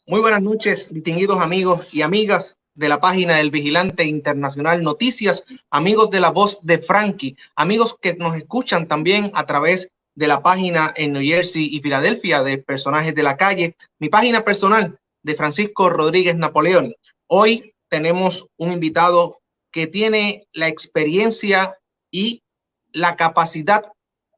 Muy buenas noches, distinguidos amigos y amigas de la página del Vigilante Internacional Noticias, amigos de La Voz de Frankie, amigos que nos escuchan también a través de la página en New Jersey y Filadelfia de Personajes de la Calle, mi página personal de Francisco Rodríguez Napoleoni. Hoy tenemos un invitado que tiene la experiencia y la capacidad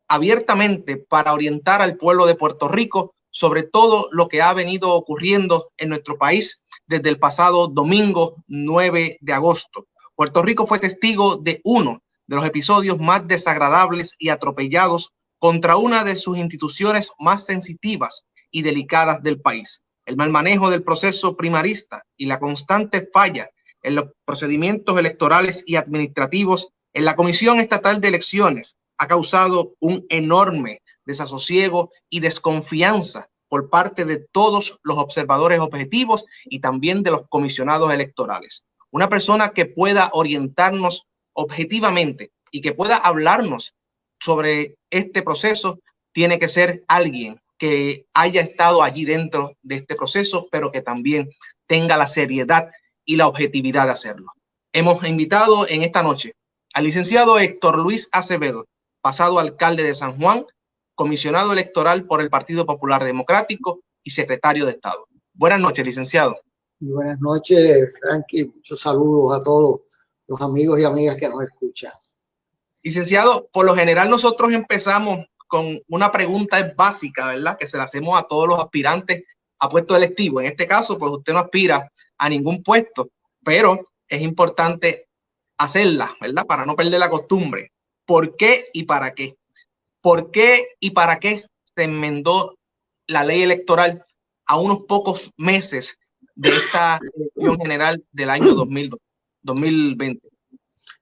abiertamente para orientar al pueblo de Puerto Rico sobre todo lo que ha venido ocurriendo en nuestro país desde el pasado domingo 9 de agosto. Puerto Rico fue testigo de uno de los episodios más desagradables y atropellados contra una de sus instituciones más sensitivas y delicadas del país. El mal manejo del proceso primarista y la constante falla en los procedimientos electorales y administrativos en la Comisión Estatal de Elecciones ha causado un enorme desasosiego y desconfianza por parte de todos los observadores objetivos y también de los comisionados electorales. Una persona que pueda orientarnos objetivamente y que pueda hablarnos sobre este proceso tiene que ser alguien que haya estado allí dentro de este proceso, pero que también tenga la seriedad y la objetividad de hacerlo. Hemos invitado en esta noche al licenciado Héctor Luis Acevedo, pasado alcalde de San Juan, comisionado electoral por el Partido Popular Democrático y secretario de Estado. Buenas noches, licenciado. Muy buenas noches, Frankie. Muchos saludos a todos los amigos y amigas que nos escuchan. Licenciado, por lo general nosotros empezamos con una pregunta básica, ¿verdad? Que se la hacemos a todos los aspirantes a puesto electivo. En este caso, pues usted no aspira a ningún puesto, pero es importante hacerla, ¿verdad? Para no perder la costumbre. ¿Por qué y para qué? ¿Por qué y para qué se enmendó la ley electoral a unos pocos meses de esta elección general del año 2020?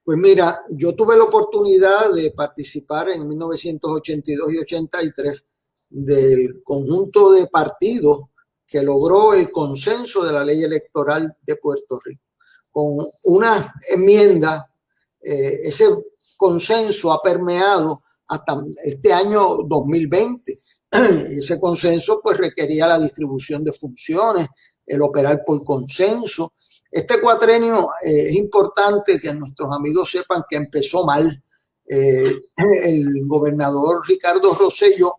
Pues mira, yo tuve la oportunidad de participar en 1982 y 83 del conjunto de partidos que logró el consenso de la ley electoral de Puerto Rico. Con una enmienda, ese consenso ha permeado hasta este año 2020. Ese consenso pues requería la distribución de funciones, el operar por consenso. Este cuatrenio es importante que nuestros amigos sepan que empezó mal. El gobernador Ricardo Rosselló,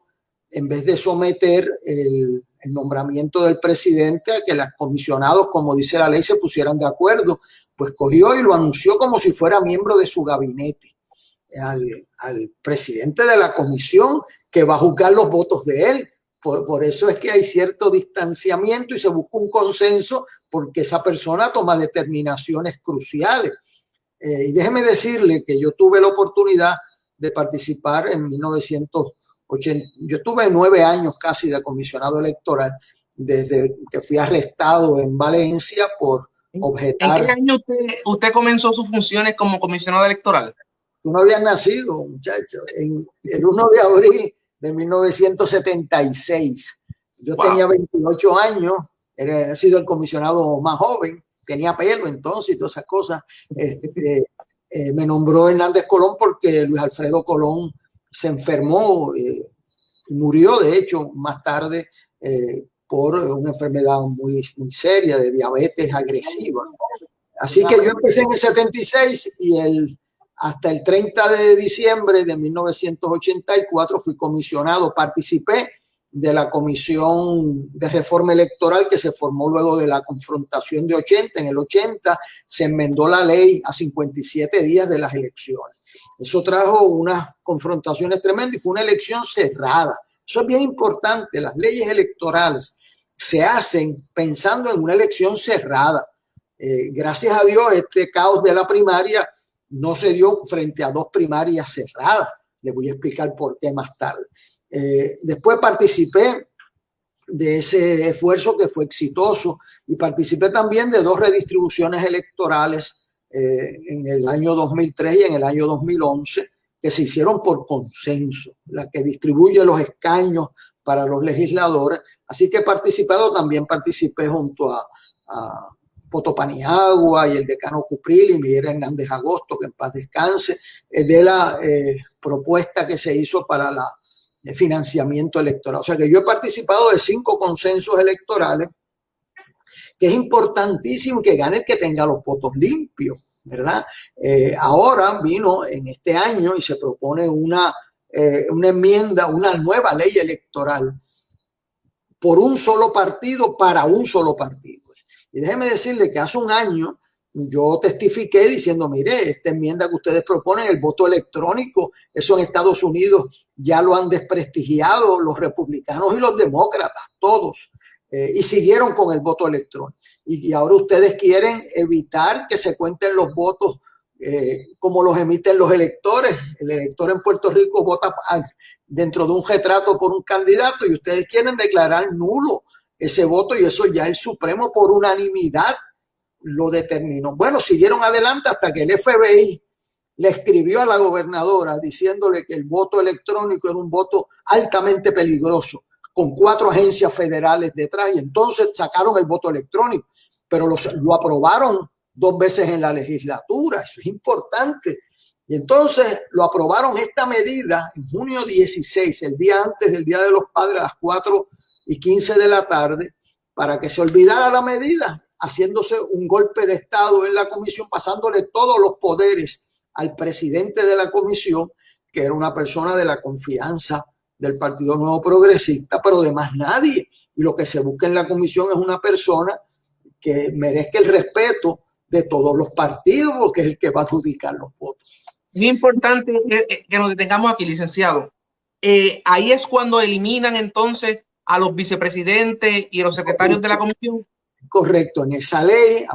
en vez de someter el nombramiento del presidente a que los comisionados, como dice la ley, se pusieran de acuerdo, pues cogió y lo anunció como si fuera miembro de su gabinete. Al presidente de la comisión que va a juzgar los votos de él. Por eso es que hay cierto distanciamiento y se busca un consenso porque esa persona toma determinaciones cruciales. Y déjeme decirle que yo tuve la oportunidad de participar en 1980. Yo tuve 9 años casi de comisionado electoral desde que fui arrestado en Valencia por objetar. ¿En qué año usted comenzó sus funciones como comisionado electoral? Tú no habías nacido, muchacho, en el 1 de abril de 1976. Yo tenía 28 años, he sido el comisionado más joven, tenía pelo entonces y todas esas cosas. Me nombró Hernández Colón porque Luis Alfredo Colón se enfermó, murió de hecho más tarde por una enfermedad muy seria de diabetes agresiva. Así que yo empecé en el 76 y hasta el 30 de diciembre de 1984 fui comisionado, participé de la Comisión de Reforma Electoral que se formó luego de la confrontación de 80. En el 80 se enmendó la ley a 57 días de las elecciones. Eso trajo unas confrontaciones tremendas y fue una elección cerrada. Eso es bien importante. Las leyes electorales se hacen pensando en una elección cerrada. Gracias a Dios, este caos de la primaria no se dio frente a 2 primarias cerradas. Le voy a explicar por qué más tarde. Después participé de ese esfuerzo que fue exitoso y participé también de 2 redistribuciones electorales en el año 2003 y en el año 2011 que se hicieron por consenso, la que distribuye los escaños para los legisladores. Así que también participé junto a Poto Paniagua y el decano Cupril y Miguel Hernández Agosto, que en paz descanse, de la propuesta que se hizo para el financiamiento electoral. O sea que yo he participado de 5 consensos electorales que es importantísimo que gane el que tenga los votos limpios, ¿verdad? Ahora vino en este año y se propone una enmienda, una nueva ley electoral por un solo partido para un solo partido. Y déjeme decirle que hace un año yo testifiqué diciendo, mire, esta enmienda que ustedes proponen, el voto electrónico, eso en Estados Unidos ya lo han desprestigiado los republicanos y los demócratas, todos, y siguieron con el voto electrónico. Y ahora ustedes quieren evitar que se cuenten los votos como los emiten los electores. El elector en Puerto Rico vota dentro de un retrato por un candidato y ustedes quieren declarar nulo ese voto, y eso ya el Supremo por unanimidad lo determinó. Bueno, siguieron adelante hasta que el FBI le escribió a la gobernadora diciéndole que el voto electrónico era un voto altamente peligroso, con 4 agencias federales detrás, y entonces sacaron el voto electrónico, pero lo aprobaron 2 veces en la legislatura. Eso es importante. Y entonces lo aprobaron esta medida en junio 16, el día antes del Día de los Padres, a las 4:15 de la tarde, para que se olvidara la medida, haciéndose un golpe de Estado en la comisión, pasándole todos los poderes al presidente de la comisión, que era una persona de la confianza del Partido Nuevo Progresista, pero de más nadie. Y lo que se busca en la comisión es una persona que merezca el respeto de todos los partidos, porque es el que va a adjudicar los votos. Es importante que nos detengamos aquí, licenciado. Ahí es cuando eliminan entonces a los vicepresidentes y a los secretarios de la comisión. Correcto, en esa ley,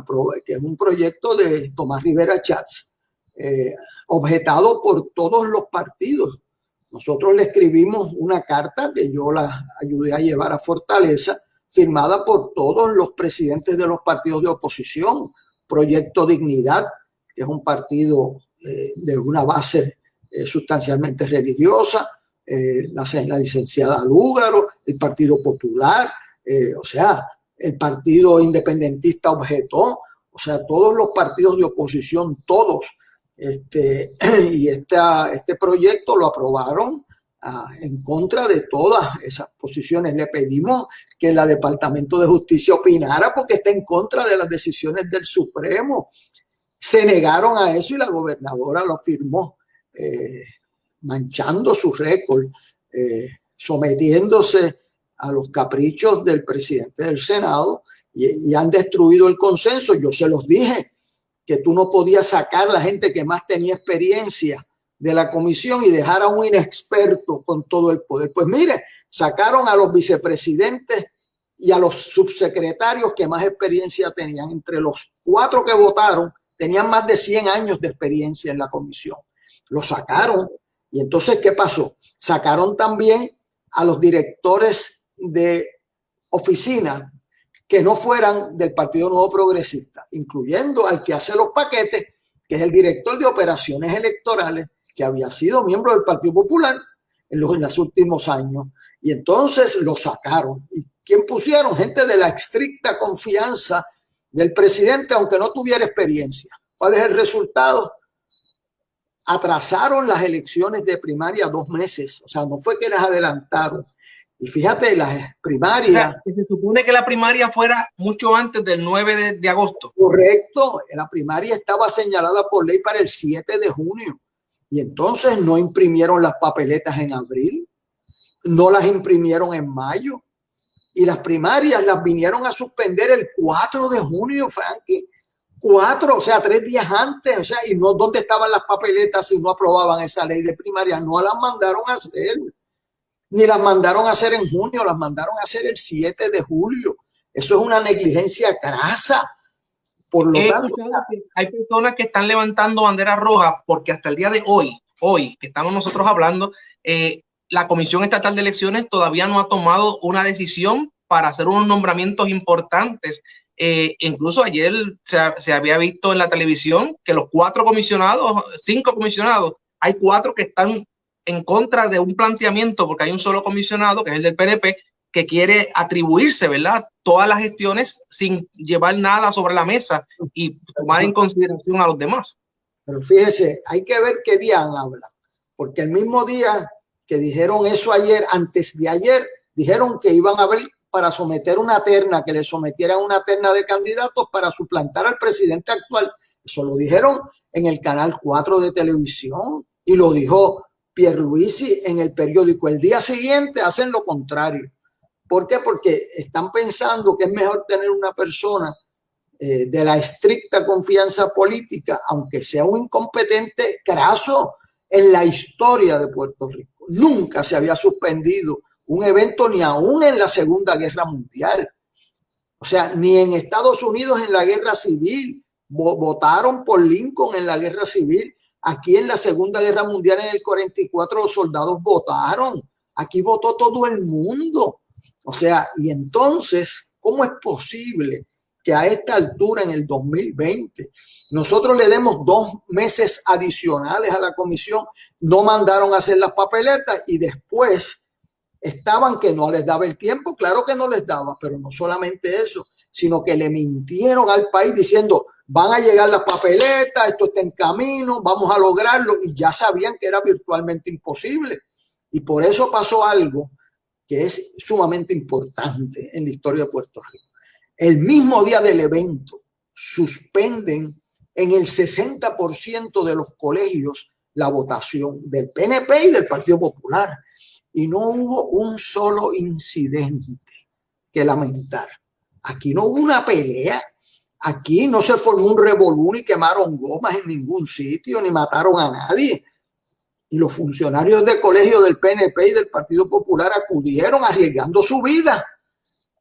que es un proyecto de Tomás Rivera Chats, objetado por todos los partidos. Nosotros le escribimos una carta que yo la ayudé a llevar a Fortaleza, firmada por todos los presidentes de los partidos de oposición. Proyecto Dignidad, que es un partido de una base sustancialmente religiosa, la licenciada Lúgaro, el Partido Popular, o sea, el Partido Independentista objetó, o sea, todos los partidos de oposición, todos. Y este proyecto lo aprobaron en contra de todas esas posiciones. Le pedimos que el Departamento de Justicia opinara porque está en contra de las decisiones del Supremo. Se negaron a eso y la gobernadora lo firmó, manchando su récord, sometiéndose a los caprichos del presidente del Senado, y han destruido el consenso. Yo se los dije que tú no podías sacar a la gente que más tenía experiencia de la comisión y dejar a un inexperto con todo el poder. Pues mire, sacaron a los vicepresidentes y a los subsecretarios que más experiencia tenían. Entre los 4 que votaron, tenían más de 100 años de experiencia en la comisión. Lo sacaron. Y entonces, ¿qué pasó? Sacaron también a los directores de oficina que no fueran del Partido Nuevo Progresista, incluyendo al que hace los paquetes, que es el director de operaciones electorales, que había sido miembro del Partido Popular en los últimos años. Y entonces lo sacaron. ¿Y quién pusieron? Gente de la estricta confianza del presidente, aunque no tuviera experiencia. ¿Cuál es el resultado? Atrasaron las elecciones de primaria 2 meses. O sea, no fue que las adelantaron. Y fíjate, las primarias... O sea, se supone que la primaria fuera mucho antes del 9 de agosto. Correcto. La primaria estaba señalada por ley para el 7 de junio. Y entonces no imprimieron las papeletas en abril. No las imprimieron en mayo. Y las primarias las vinieron a suspender el 4 de junio, Frankie. 4, o sea, 3 días antes. O sea, y no, ¿dónde estaban las papeletas si no aprobaban esa ley de primaria? No las mandaron a hacer. Ni las mandaron a hacer en junio, las mandaron a hacer el 7 de julio. Eso es una negligencia crasa. Por lo tanto, hay personas que están levantando banderas rojas porque hasta el día de hoy que estamos nosotros hablando, la Comisión Estatal de Elecciones todavía no ha tomado una decisión para hacer unos nombramientos importantes. Incluso ayer se había visto en la televisión que los 4 comisionados, 5 comisionados, hay 4 que están en contra de un planteamiento, porque hay un solo comisionado, que es el del PNP, que quiere atribuirse, ¿verdad?, todas las gestiones sin llevar nada sobre la mesa y tomar en consideración a los demás. Pero fíjese, hay que ver qué día habla, porque el mismo día que dijeron eso ayer, antes de ayer, dijeron que iban a haber para someter una terna, que le sometieran una terna de candidatos para suplantar al presidente actual. Eso lo dijeron en el Canal 4 de televisión y lo dijo Pierluisi en el periódico. El día siguiente hacen lo contrario. ¿Por qué? Porque están pensando que es mejor tener una persona de la estricta confianza política, aunque sea un incompetente craso en la historia de Puerto Rico. Nunca se había suspendido un evento ni aún en la Segunda Guerra Mundial. O sea, ni en Estados Unidos en la Guerra Civil. Votaron por Lincoln en la Guerra Civil. Aquí en la Segunda Guerra Mundial en el 44 los soldados votaron. Aquí votó todo el mundo. O sea, y entonces, ¿cómo es posible que a esta altura, en el 2020, nosotros le demos 2 meses adicionales a la comisión? No mandaron a hacer las papeletas y después estaban que no les daba el tiempo. Claro que no les daba, pero no solamente eso, sino que le mintieron al país diciendo van a llegar las papeletas, esto está en camino, vamos a lograrlo, y ya sabían que era virtualmente imposible. Y por eso pasó algo que es sumamente importante en la historia de Puerto Rico. El mismo día del evento suspenden en el 60% de los colegios la votación del PNP y del Partido Popular. Y no hubo un solo incidente que lamentar. Aquí no hubo una pelea. Aquí no se formó un revolú ni quemaron gomas en ningún sitio, ni mataron a nadie. Y los funcionarios de colegio del PNP y del Partido Popular acudieron arriesgando su vida.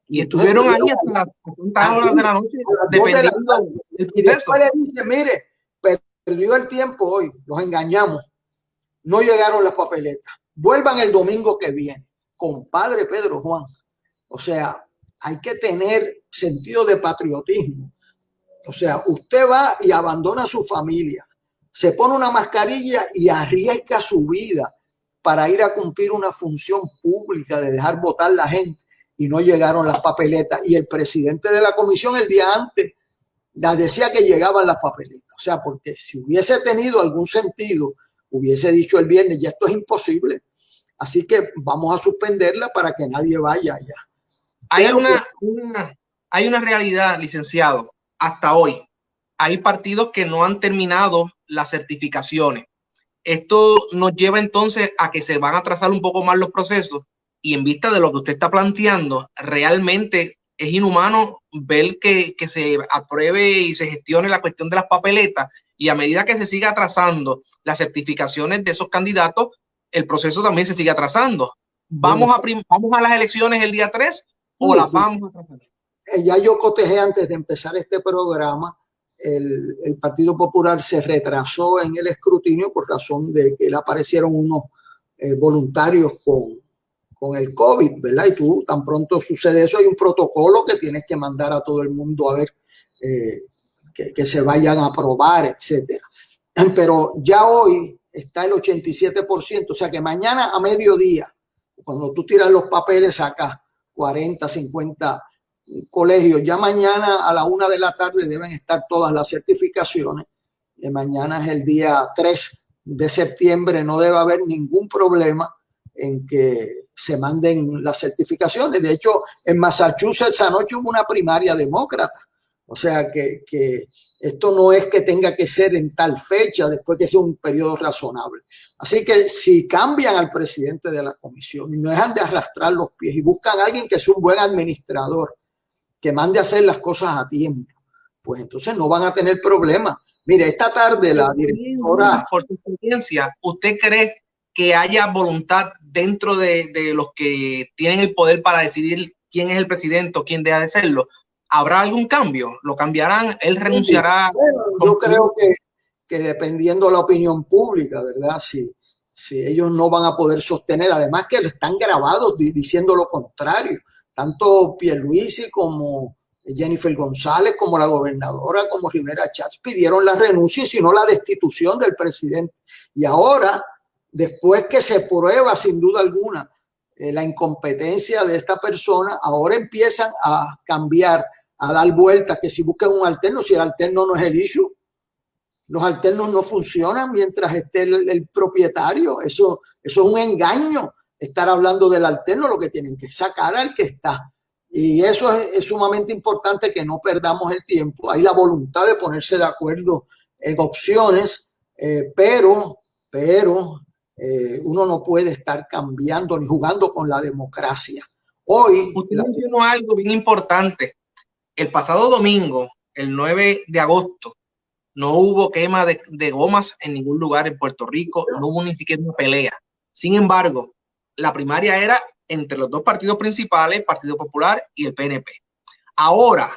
Y estuvieron ahí hasta las 40 horas de la noche, dependiendo del y después le dice, mire, perdió el tiempo hoy, los engañamos. No llegaron las papeletas. Vuelvan el domingo que viene. Compadre Pedro Juan. O sea, hay que tener sentido de patriotismo. O sea, usted va y abandona a su familia, se pone una mascarilla y arriesga su vida para ir a cumplir una función pública de dejar votar la gente, y no llegaron las papeletas. Y el presidente de la comisión el día antes decía que llegaban las papeletas. O sea, porque si hubiese tenido algún sentido, hubiese dicho el viernes, ya esto es imposible. Así que vamos a suspenderla para que nadie vaya allá. Hay una realidad, licenciado, hasta hoy. Hay partidos que no han terminado las certificaciones. Esto nos lleva entonces a que se van a atrasar un poco más los procesos, y en vista de lo que usted está planteando, realmente es inhumano ver que se apruebe y se gestione la cuestión de las papeletas, y a medida que se siga atrasando las certificaciones de esos candidatos, el proceso también se sigue atrasando. ¿Vamos a las elecciones el día 3 o las vamos a atrasar? Ya yo cotejé antes de empezar este programa. El Partido Popular se retrasó en el escrutinio por razón de que le aparecieron unos voluntarios con el COVID, ¿verdad? Y tú, tan pronto sucede eso, hay un protocolo que tienes que mandar a todo el mundo a ver que se vayan a aprobar, etcétera. Pero ya hoy está el 87%, o sea que mañana a mediodía, cuando tú tiras los papeles, sacas 40, 50 colegios. Ya mañana a la 1 de la tarde deben estar todas las certificaciones. Mañana es el día 3 de septiembre, no debe haber ningún problema en que se manden las certificaciones. De hecho, en Massachusetts anoche hubo una primaria demócrata. O sea que esto no es que tenga que ser en tal fecha, después que sea un periodo razonable. Así que si cambian al presidente de la comisión y no dejan de arrastrar los pies y buscan a alguien que sea un buen administrador, que mande a hacer las cosas a tiempo, pues entonces no van a tener problemas. Mire, esta tarde la directora... Por su experiencia, ¿usted cree que haya voluntad dentro de los que tienen el poder para decidir quién es el presidente o quién deja de serlo? ¿Habrá algún cambio? ¿Lo cambiarán? ¿Él renunciará? Bueno, yo creo que dependiendo de la opinión pública, ¿verdad? Si ellos no van a poder sostener, además que están grabados diciendo lo contrario, tanto Pierluisi como Jennifer González, como la gobernadora, como Rivera Schatz pidieron la renuncia y si no la destitución del presidente. Y ahora, después que se prueba sin duda alguna la incompetencia de esta persona, ahora empiezan a cambiar, a dar vueltas, que si buscan un alterno, si el alterno no es el issue, los alternos no funcionan mientras esté el propietario. Eso es un engaño, estar hablando del alterno. Lo que tienen que sacar al que está. Y eso es sumamente importante, que no perdamos el tiempo. Hay la voluntad de ponerse de acuerdo en opciones, pero uno no puede estar cambiando ni jugando con la democracia. Hoy... Usted mencionó algo bien importante. El pasado domingo, el 9 de agosto, no hubo quema de gomas en ningún lugar en Puerto Rico, no hubo ni siquiera una pelea. Sin embargo, la primaria era entre los dos partidos principales, el Partido Popular y el PNP. Ahora,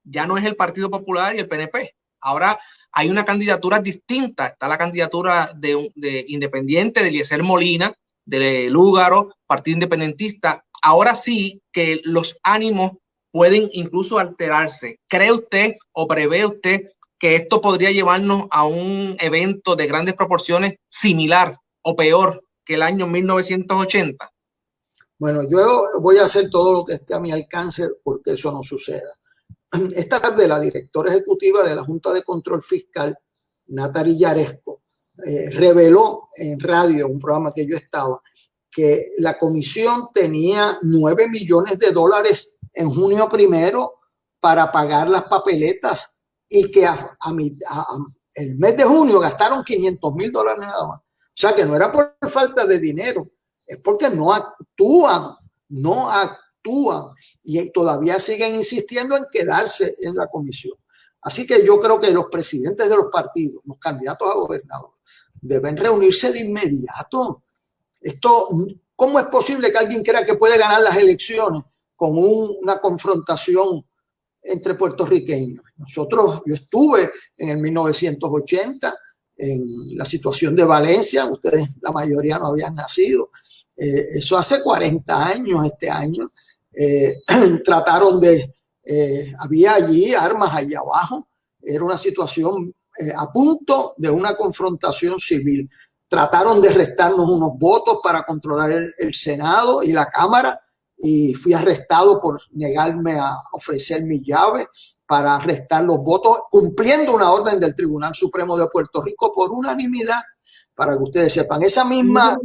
ya no es el Partido Popular y el PNP. Ahora hay una candidatura distinta. Está la candidatura de independiente de Eliezer Molina, de Lúgaro, Partido Independentista. Ahora sí que los ánimos pueden incluso alterarse. ¿Cree usted o prevé usted que esto podría llevarnos a un evento de grandes proporciones similar o peor que el año 1980? Bueno, yo voy a hacer todo lo que esté a mi alcance porque eso no suceda. Esta tarde la directora ejecutiva de la Junta de Control Fiscal, Natari Yaresco, reveló en radio, un programa que yo estaba, que la comisión tenía $9 millones en junio primero para pagar las papeletas, y que el mes de junio gastaron $500,000 nada más. O sea que no era por falta de dinero, es porque no actúan y todavía siguen insistiendo en quedarse en la comisión. Así que yo creo que los presidentes de los partidos, los candidatos a gobernador, deben reunirse de inmediato. ¿Cómo es posible que alguien crea que puede ganar las elecciones con una confrontación entre puertorriqueños? Yo estuve en el 1980 en la situación de Valencia, ustedes la mayoría no habían nacido, eso hace 40 años este año. Trataron había allí armas allá abajo, era una situación a punto de una confrontación civil. Trataron de restarnos unos votos para controlar el Senado y la Cámara, y fui arrestado por negarme a ofrecer mi llave para restar los votos, cumpliendo una orden del Tribunal Supremo de Puerto Rico por unanimidad, para que ustedes sepan. Esa misma...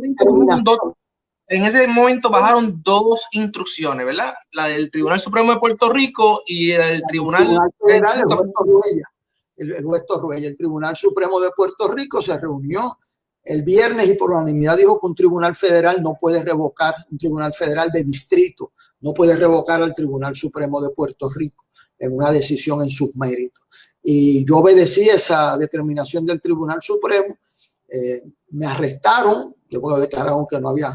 En ese momento bajaron dos instrucciones, ¿verdad? La del Tribunal Supremo de Puerto Rico y la del Tribunal Federal, el juez Torruella. El Tribunal Supremo de Puerto Rico se reunió el viernes y por unanimidad dijo que un tribunal federal no puede revocar, un tribunal federal de distrito no puede revocar al Tribunal Supremo de Puerto Rico en una decisión en sus méritos. Y yo obedecí esa determinación del Tribunal Supremo. Me arrestaron, luego declararon que no había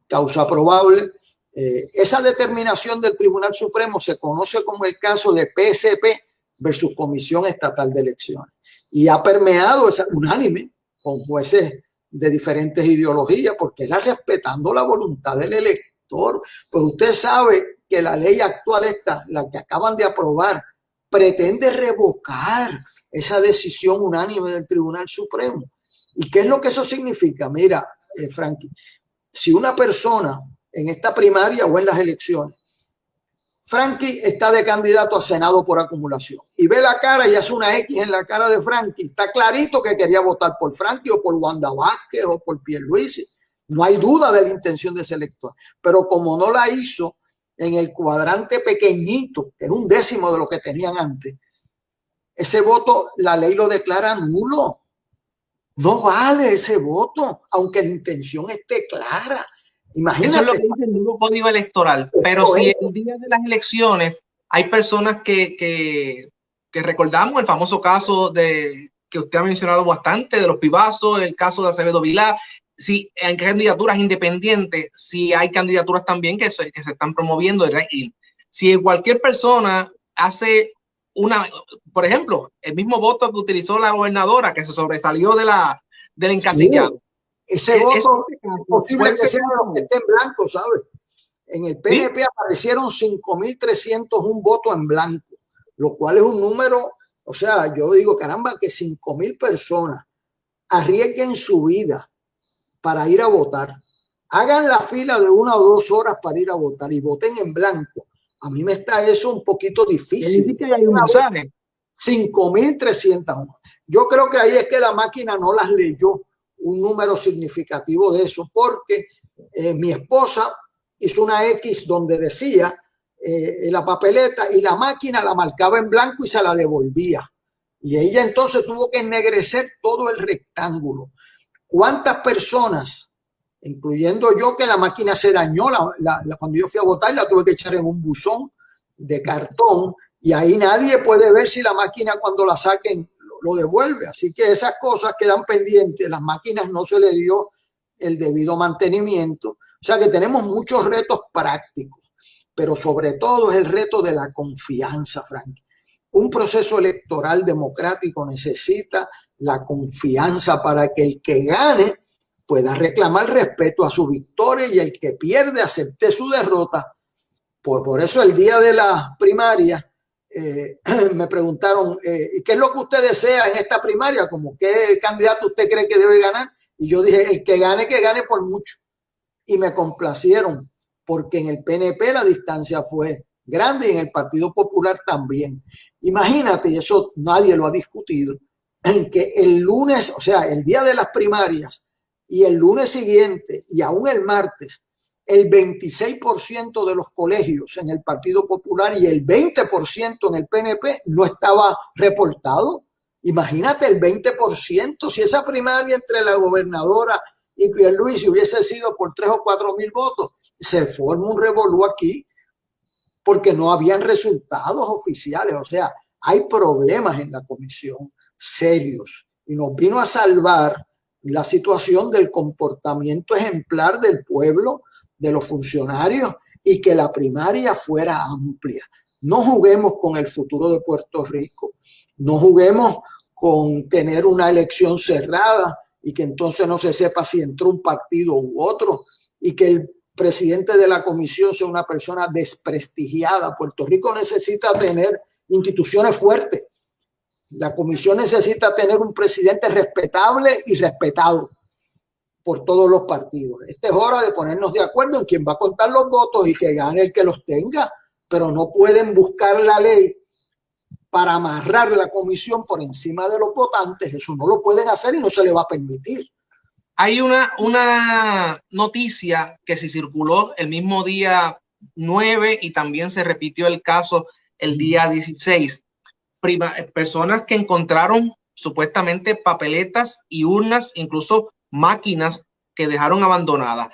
causa probable. Esa determinación del Tribunal Supremo se conoce como el caso de PSP versus Comisión Estatal de Elecciones, y ha permeado unánime con jueces de diferentes ideologías, porque era respetando la voluntad del elector. Pues usted sabe que la ley actual la que acaban de aprobar, pretende revocar esa decisión unánime del Tribunal Supremo. ¿Y qué es lo que eso significa? Mira, Frankie, si una persona en esta primaria o en las elecciones, Frankie está de candidato a Senado por acumulación y ve la cara y hace una X en la cara de Frankie, está clarito que quería votar por Frankie o por Wanda Vázquez o por Pierluisi. No hay duda de la intención de ese elector, pero como no la hizo en el cuadrante pequeñito, que es 1/10 de lo que tenían antes, ese voto la ley lo declara nulo. No vale ese voto, aunque la intención esté clara. Imagínate. Eso es lo que dice el nuevo código electoral. Pero si el día de las elecciones hay personas que recordamos el famoso caso que usted ha mencionado bastante, de los pibazos, el caso de Acevedo Vilá, si hay candidaturas independientes, si hay candidaturas también que se están promoviendo, si cualquier persona hace por ejemplo, el mismo voto que utilizó la gobernadora, que se sobresalió del encasillado. Sí. Ese voto es posible que sea los que estén blancos, ¿sabes? En el PNP aparecieron 5,301 votos en blanco, lo cual es un número, o sea, yo digo, caramba, que 5,000 personas arriesguen su vida para ir a votar, hagan la fila de 1 o 2 horas para ir a votar y voten en blanco. A mí me está eso un poquito difícil. Que hay un mensaje. 5,301. Yo creo que ahí es que la máquina no las leyó un número significativo de eso, porque mi esposa hizo una X donde decía la papeleta y la máquina la marcaba en blanco y se la devolvía. Y ella entonces tuvo que ennegrecer todo el rectángulo. ¿Cuántas personas, incluyendo yo, que la máquina se dañó cuando yo fui a votar, la tuve que echar en un buzón de cartón y ahí nadie puede ver si la máquina cuando la saquen lo devuelve? Así que esas cosas quedan pendientes. Las máquinas no se le dio el debido mantenimiento. O sea que tenemos muchos retos prácticos, pero sobre todo es el reto de la confianza, Frank. Un proceso electoral democrático necesita la confianza para que el que gane pueda reclamar respeto a su victoria y el que pierde acepte su derrota. Por eso el día de la primaria me preguntaron, ¿qué es lo que usted desea en esta primaria? Como, ¿qué candidato usted cree que debe ganar? Y yo dije, el que gane por mucho. Y me complacieron, porque en el PNP la distancia fue grande y en el Partido Popular también. Imagínate, y eso nadie lo ha discutido, en que el lunes, o sea, el día de las primarias y el lunes siguiente y aún el martes, el 26% de los colegios en el Partido Popular y el 20% en el PNP no estaba reportado. Imagínate el 20%, si esa primaria entre la gobernadora y Pierluisi hubiese sido por 3 o 4 mil votos, se forma un revolú aquí porque no habían resultados oficiales. O sea, hay problemas en la comisión serios y nos vino a salvar la situación del comportamiento ejemplar del pueblo, de los funcionarios, y que la primaria fuera amplia. No juguemos con el futuro de Puerto Rico, no juguemos con tener una elección cerrada y que entonces no se sepa si entró un partido u otro y que el presidente de la comisión sea una persona desprestigiada. Puerto Rico necesita tener instituciones fuertes. La comisión necesita tener un presidente respetable y respetado por todos los partidos. Esta es hora de ponernos de acuerdo en quién va a contar los votos y que gane el que los tenga, pero no pueden buscar la ley para amarrar la comisión por encima de los votantes. Eso no lo pueden hacer y no se le va a permitir. Hay una noticia que se circuló el mismo día 9 y también se repitió el caso el día 16. Personas que encontraron supuestamente papeletas y urnas, incluso máquinas que dejaron abandonadas.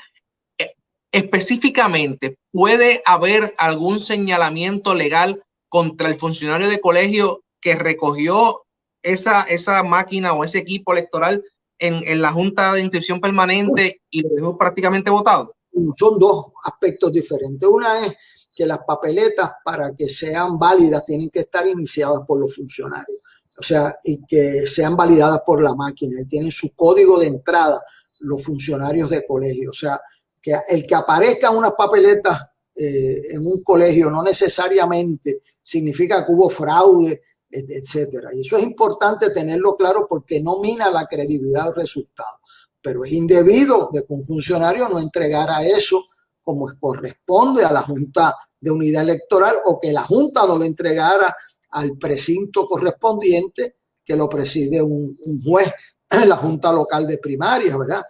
Específicamente, ¿puede haber algún señalamiento legal contra el funcionario de colegio que recogió esa máquina o ese equipo electoral en la Junta de Inscripción Permanente y lo dejó prácticamente votado? Son dos aspectos diferentes. Una es que las papeletas, para que sean válidas, tienen que estar iniciadas por los funcionarios. O sea, y que sean validadas por la máquina y tienen su código de entrada los funcionarios de colegio. O sea, que el que aparezca unas papeletas en un colegio no necesariamente significa que hubo fraude, etcétera. Y eso es importante tenerlo claro porque no mina la credibilidad del resultado. Pero es indebido de que un funcionario no entregara eso como corresponde a la Junta de Unidad Electoral o que la Junta no lo entregara al precinto correspondiente que lo preside un juez en la Junta Local de Primaria, ¿verdad?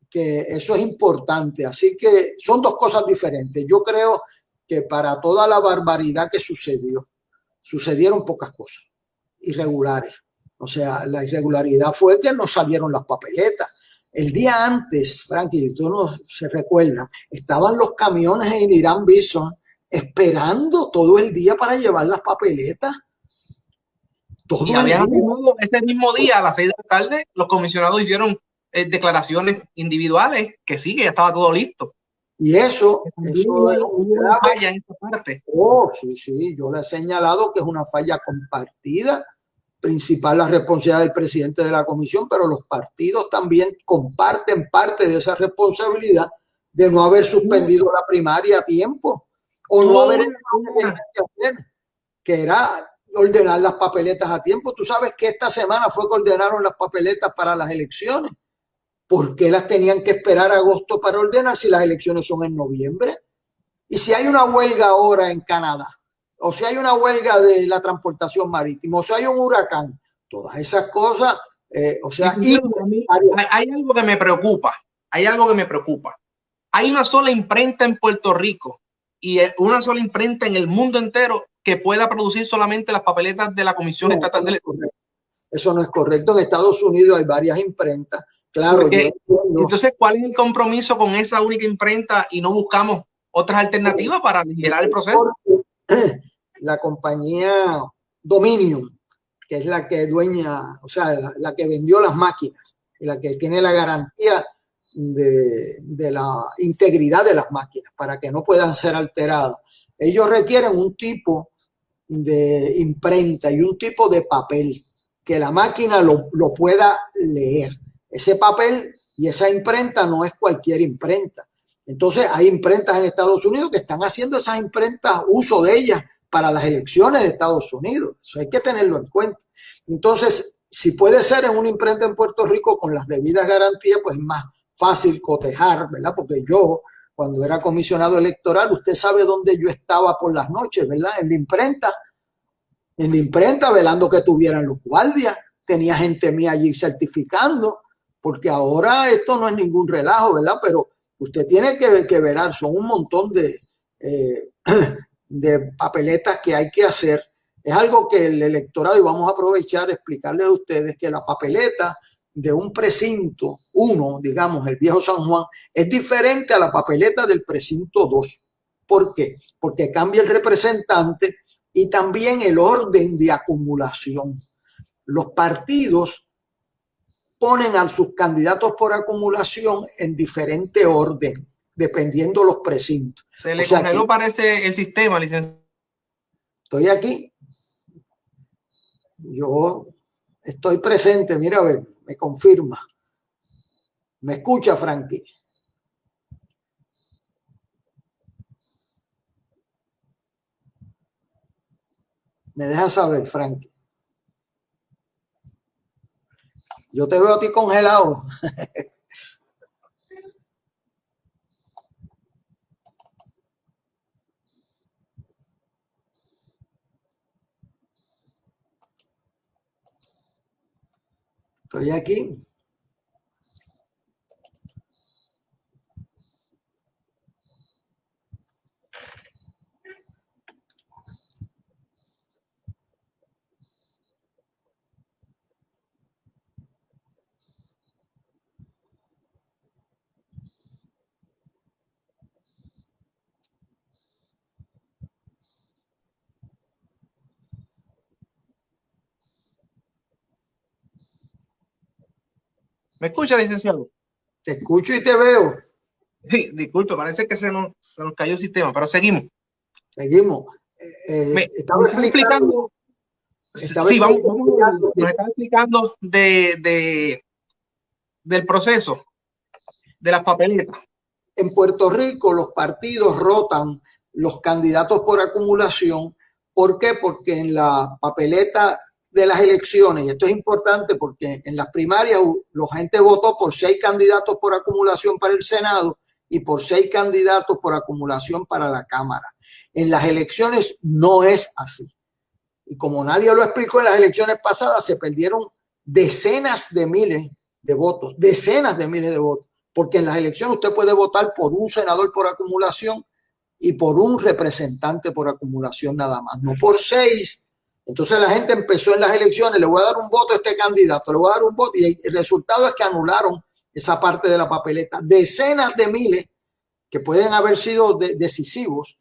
Que eso es importante. Así que son dos cosas diferentes. Yo creo que para toda la barbaridad que sucedieron pocas cosas irregulares. O sea, la irregularidad fue que no salieron las papeletas. El día antes, Frankie, tú no se recuerda, estaban los camiones en Irán Bison esperando todo el día para llevar las papeletas. Todo y ese mismo día, a las 6 de la tarde, los comisionados hicieron declaraciones individuales que sí, que ya estaba todo listo. Y eso es una falla en esta parte. Oh, sí, yo le he señalado que es una falla compartida, principal la responsabilidad del presidente de la comisión, pero los partidos también comparten parte de esa responsabilidad de no haber suspendido la primaria a tiempo o no haber que era ordenar las papeletas a tiempo. Tú sabes que esta semana fue que ordenaron las papeletas para las elecciones. ¿Por qué las tenían que esperar a agosto para ordenar si las elecciones son en noviembre? Y si hay una huelga ahora en Canadá, o si hay una huelga de la transportación marítima, o si hay un huracán, todas esas cosas, o sea... Hay algo que me preocupa, hay una sola imprenta en Puerto Rico y una sola imprenta en el mundo entero que pueda producir solamente las papeletas de la Comisión Estatal de Elecciones. Eso no es correcto. En Estados Unidos hay varias imprentas. Claro, entonces, ¿cuál es el compromiso con esa única imprenta y no buscamos otras alternativas para aligerar el proceso? La compañía Dominion, que es la que dueña, o sea, la que vendió las máquinas y la que tiene la garantía de la integridad de las máquinas para que no puedan ser alteradas. Ellos requieren un tipo de imprenta y un tipo de papel que la máquina lo pueda leer. Ese papel y esa imprenta no es cualquier imprenta. Entonces hay imprentas en Estados Unidos que están haciendo esas imprentas, uso de ellas para las elecciones de Estados Unidos. Eso hay que tenerlo en cuenta. Entonces, si puede ser en una imprenta en Puerto Rico con las debidas garantías, pues es más fácil cotejar, ¿verdad? Porque yo, cuando era comisionado electoral, usted sabe dónde yo estaba por las noches, ¿verdad? En la imprenta, velando que tuvieran los guardias. Tenía gente mía allí certificando, porque ahora esto no es ningún relajo, ¿verdad? Pero usted tiene que velar, son un montón de papeletas que hay que hacer. Es algo que el electorado, y vamos a aprovechar explicarles a ustedes que la papeleta de un precinto 1, digamos, el viejo San Juan, es diferente a la papeleta del precinto 2. ¿Por qué? Porque cambia el representante y también el orden de acumulación. Los partidos ponen a sus candidatos por acumulación en diferente orden, dependiendo los precintos. Se le congeló, parece, el sistema, licenciado. Estoy aquí. Yo estoy presente. Mira, a ver, me confirma. ¿Me escucha, Frankie? Me deja saber, Frankie. Yo te veo a ti congelado. Estoy aquí. ¿Me escucha, licenciado? Te escucho y te veo. Sí, disculpe, parece que se nos cayó el sistema, pero seguimos. Seguimos. Estaba explicando. Sí, vamos, nos está explicando del proceso de las papeletas. En Puerto Rico los partidos rotan los candidatos por acumulación. ¿Por qué? Porque en la papeleta de las elecciones, y esto es importante porque en las primarias la gente votó por 6 candidatos por acumulación para el Senado y por 6 candidatos por acumulación para la Cámara. En las elecciones no es así. Y como nadie lo explicó en las elecciones pasadas, se perdieron decenas de miles de votos, porque en las elecciones usted puede votar por un senador por acumulación y por un representante por acumulación nada más, no por 6. Entonces la gente empezó en las elecciones, le voy a dar un voto a este candidato, le voy a dar un voto, y el resultado es que anularon esa parte de la papeleta. Decenas de miles que pueden haber sido decisivos.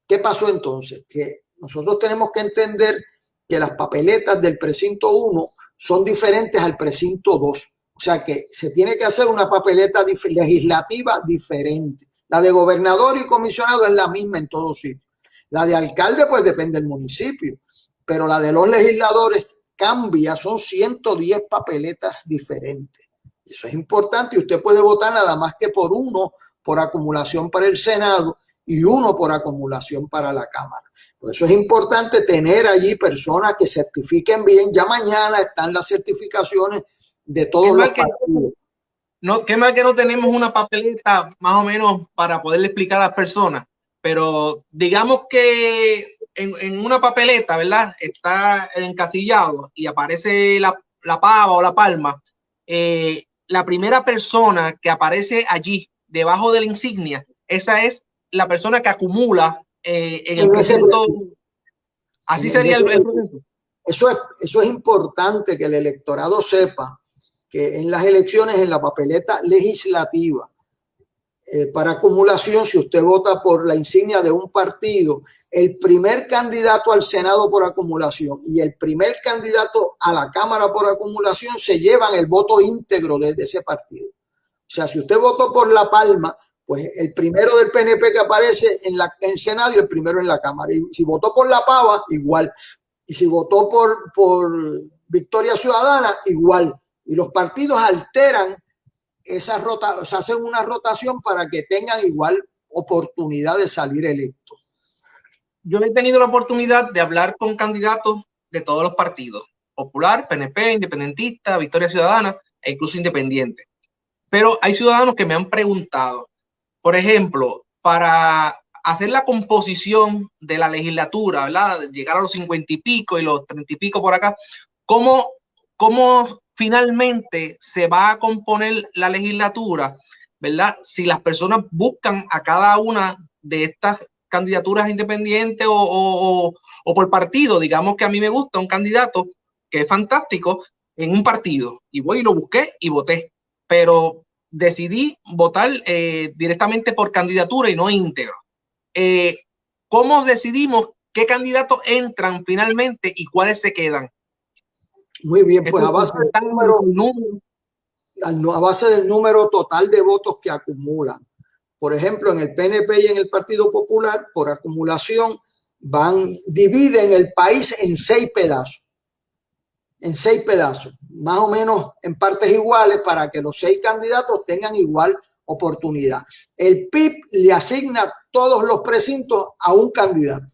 ¿Qué pasó entonces? Que nosotros tenemos que entender que las papeletas del precinto 1 son diferentes al precinto 2. O sea que se tiene que hacer una papeleta legislativa diferente. La de gobernador y comisionado es la misma en todos sitios. La de alcalde pues depende del municipio, pero la de los legisladores cambia, son 110 papeletas diferentes. Eso es importante y usted puede votar nada más que por uno por acumulación para el Senado y uno por acumulación para la Cámara. Por eso es importante tener allí personas que certifiquen bien. Ya mañana están las certificaciones de todos los partidos. Qué mal que no tenemos una papeleta más o menos para poderle explicar a las personas, pero digamos que en una papeleta, ¿verdad? Está el encasillado y aparece la pava o la palma. La primera persona que aparece allí debajo de la insignia, esa es la persona que acumula en el precinto. Así sería el proceso. Eso es importante que el electorado sepa que en las elecciones, en la papeleta legislativa, para acumulación, si usted vota por la insignia de un partido, el primer candidato al Senado por acumulación y el primer candidato a la Cámara por acumulación se llevan el voto íntegro de ese partido. O sea, si usted votó por La Palma, pues el primero del PNP que aparece en el Senado y el primero en la Cámara. Y si votó por La Pava, igual. Y si votó por Victoria Ciudadana, igual. Y los partidos alteran esa o sea, hacen una rotación para que tengan igual oportunidad de salir electos. Yo he tenido la oportunidad de hablar con candidatos de todos los partidos, Popular, PNP, Independentista, Victoria Ciudadana e incluso Independiente. Pero hay ciudadanos que me han preguntado, por ejemplo, para hacer la composición de la legislatura, ¿verdad? Llegar a los 50 y pico y los 30 y pico por acá, ¿cómo finalmente se va a componer la legislatura, ¿verdad? Si las personas buscan a cada una de estas candidaturas independientes o por partido, digamos que a mí me gusta un candidato que es fantástico en un partido y voy y lo busqué y voté, pero decidí votar directamente por candidatura y no íntegro. ¿Cómo decidimos qué candidatos entran finalmente y cuáles se quedan? Muy bien, pues a base del número total de votos que acumulan. Por ejemplo, en el PNP y en el Partido Popular, por acumulación, dividen el país en 6 pedazos. En 6 pedazos, más o menos en partes iguales para que los 6 candidatos tengan igual oportunidad. El PIB le asigna todos los precintos a un candidato.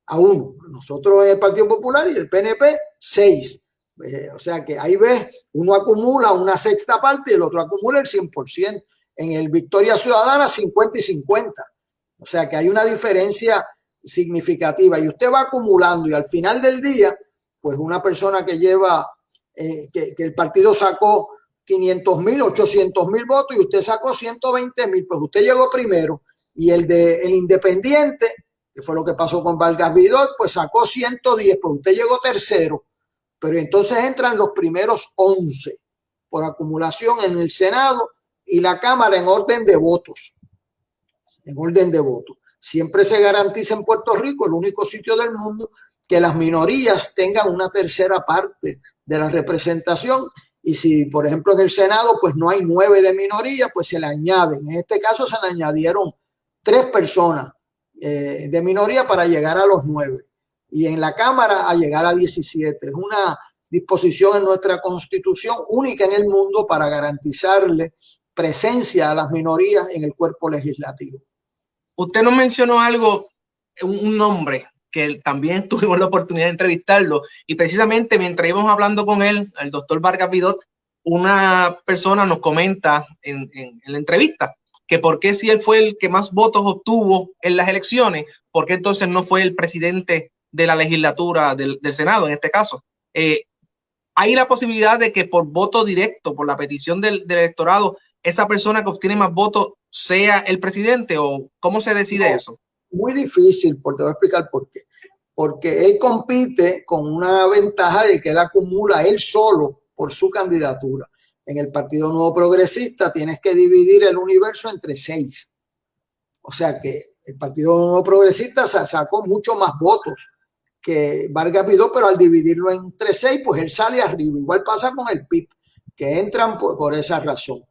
A uno. Nosotros en el Partido Popular y el PNP, 6. O sea que ahí ves, uno acumula una sexta parte y el otro acumula el 100%. En el Victoria Ciudadana, 50 y 50. O sea que hay una diferencia significativa y usted va acumulando y al final del día, pues una persona que lleva, que el partido sacó 500,000, 800,000 votos y usted sacó 120,000, pues usted llegó primero y el Independiente, que fue lo que pasó con Vargas Vidal, pues sacó 110, pues usted llegó tercero, pero entonces entran los primeros 11 por acumulación en el Senado y la Cámara en orden de votos. En orden de votos. Siempre se garantiza en Puerto Rico, el único sitio del mundo, que las minorías tengan una tercera parte de la representación y si, por ejemplo, en el Senado pues no hay 9 de minoría, pues se le añaden. En este caso se le añadieron 3 personas de minoría para llegar a los 9 y en la Cámara a llegar a 17. Es una disposición en nuestra Constitución única en el mundo para garantizarle presencia a las minorías en el cuerpo legislativo. Usted nos mencionó algo, un nombre que también tuvimos la oportunidad de entrevistarlo y precisamente mientras íbamos hablando con él, el doctor Vargas Vidal, una persona nos comenta en la entrevista que por qué si él fue el que más votos obtuvo en las elecciones, por qué entonces no fue el presidente de la legislatura del Senado en este caso. Hay la posibilidad de que por voto directo, por la petición del electorado, esa persona que obtiene más votos sea el presidente o cómo se decide eso. Muy difícil, te voy a explicar por qué. Porque él compite con una ventaja de que él acumula él solo por su candidatura. En el Partido Nuevo Progresista tienes que dividir el universo entre 6. O sea que el Partido Nuevo Progresista sacó mucho más votos que Vargas Vidal, pero al dividirlo entre 6, pues él sale arriba. Igual pasa con el PIB, que entran por esa razón.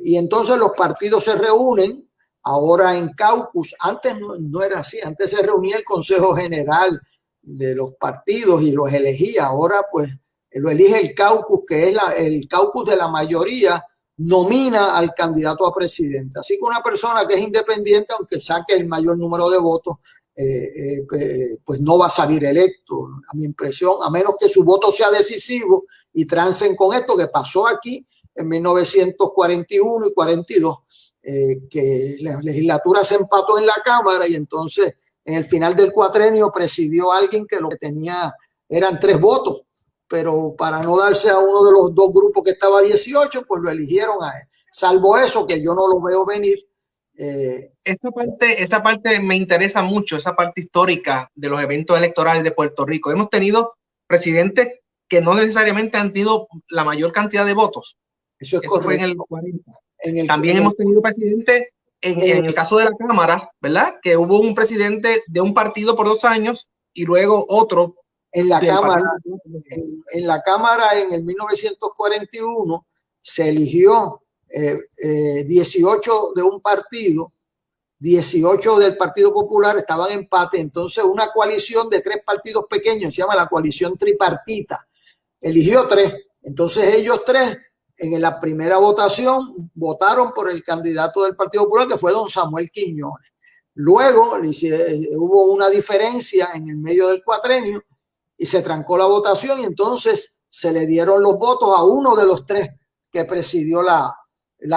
Y entonces los partidos se reúnen ahora en caucus. Antes no era así, antes se reunía el Consejo General de los partidos y los elegía. Ahora pues lo elige el caucus, que es el caucus de la mayoría, nomina al candidato a presidente. Así que una persona que es independiente, aunque saque el mayor número de votos, pues no va a salir electo, a mi impresión, a menos que su voto sea decisivo y trancen con esto que pasó aquí en 1941 y 42, que la legislatura se empató en la Cámara y entonces en el final del cuatrenio presidió alguien que lo que tenía eran 3 votos, pero para no darse a uno de los 2 grupos que estaba a 18, pues lo eligieron a él. Salvo eso, que yo no lo veo venir, Esa parte me interesa mucho, esa parte histórica de los eventos electorales de Puerto Rico. Hemos tenido presidentes que no necesariamente han tenido la mayor cantidad de votos. Eso es correcto. Fue en el 40. También hemos tenido presidentes en el caso de la Cámara, ¿verdad? Que hubo un presidente de un partido por 2 años y luego otro. En la Cámara, en la Cámara en el 1941 se eligió 18 de un partido, 18 del Partido Popular, estaban en empate. Entonces una coalición de 3 partidos pequeños, se llama la coalición tripartita, eligió 3. Entonces ellos 3 en la primera votación votaron por el candidato del Partido Popular, que fue don Samuel Quiñones. Luego hubo una diferencia en el medio del cuatrenio y se trancó la votación, y entonces se le dieron los votos a uno de los 3 que presidió la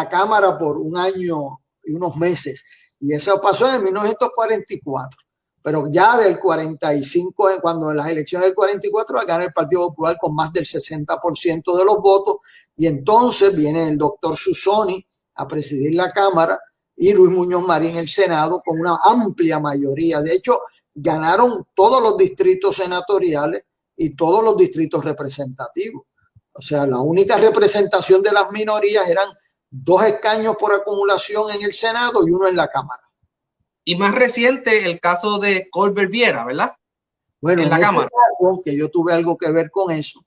Cámara por 1 año y unos meses. Y eso pasó en 1944. Pero ya del 45, cuando en las elecciones del 44 la gana el Partido Popular con más del 60% de los votos, y entonces viene el doctor Susoni a presidir la Cámara y Luis Muñoz Marín el Senado con una amplia mayoría. De hecho, ganaron todos los distritos senatoriales y todos los distritos representativos. O sea, la única representación de las minorías eran 2 escaños por acumulación en el Senado y 1 en la Cámara. Y más reciente el caso de Colbert Viera, ¿verdad? Bueno, en la Cámara. Caso, que yo tuve algo que ver con eso,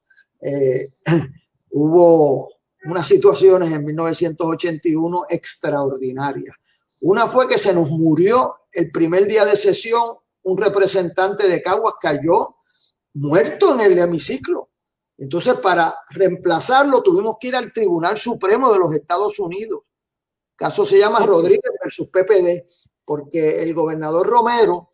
hubo unas situaciones en 1981 extraordinarias. Una fue que se nos murió el primer día de sesión un representante de Caguas, cayó muerto en el hemiciclo. Entonces, para reemplazarlo tuvimos que ir al Tribunal Supremo de los Estados Unidos. El caso se llama Rodríguez versus PPD, porque el gobernador Romero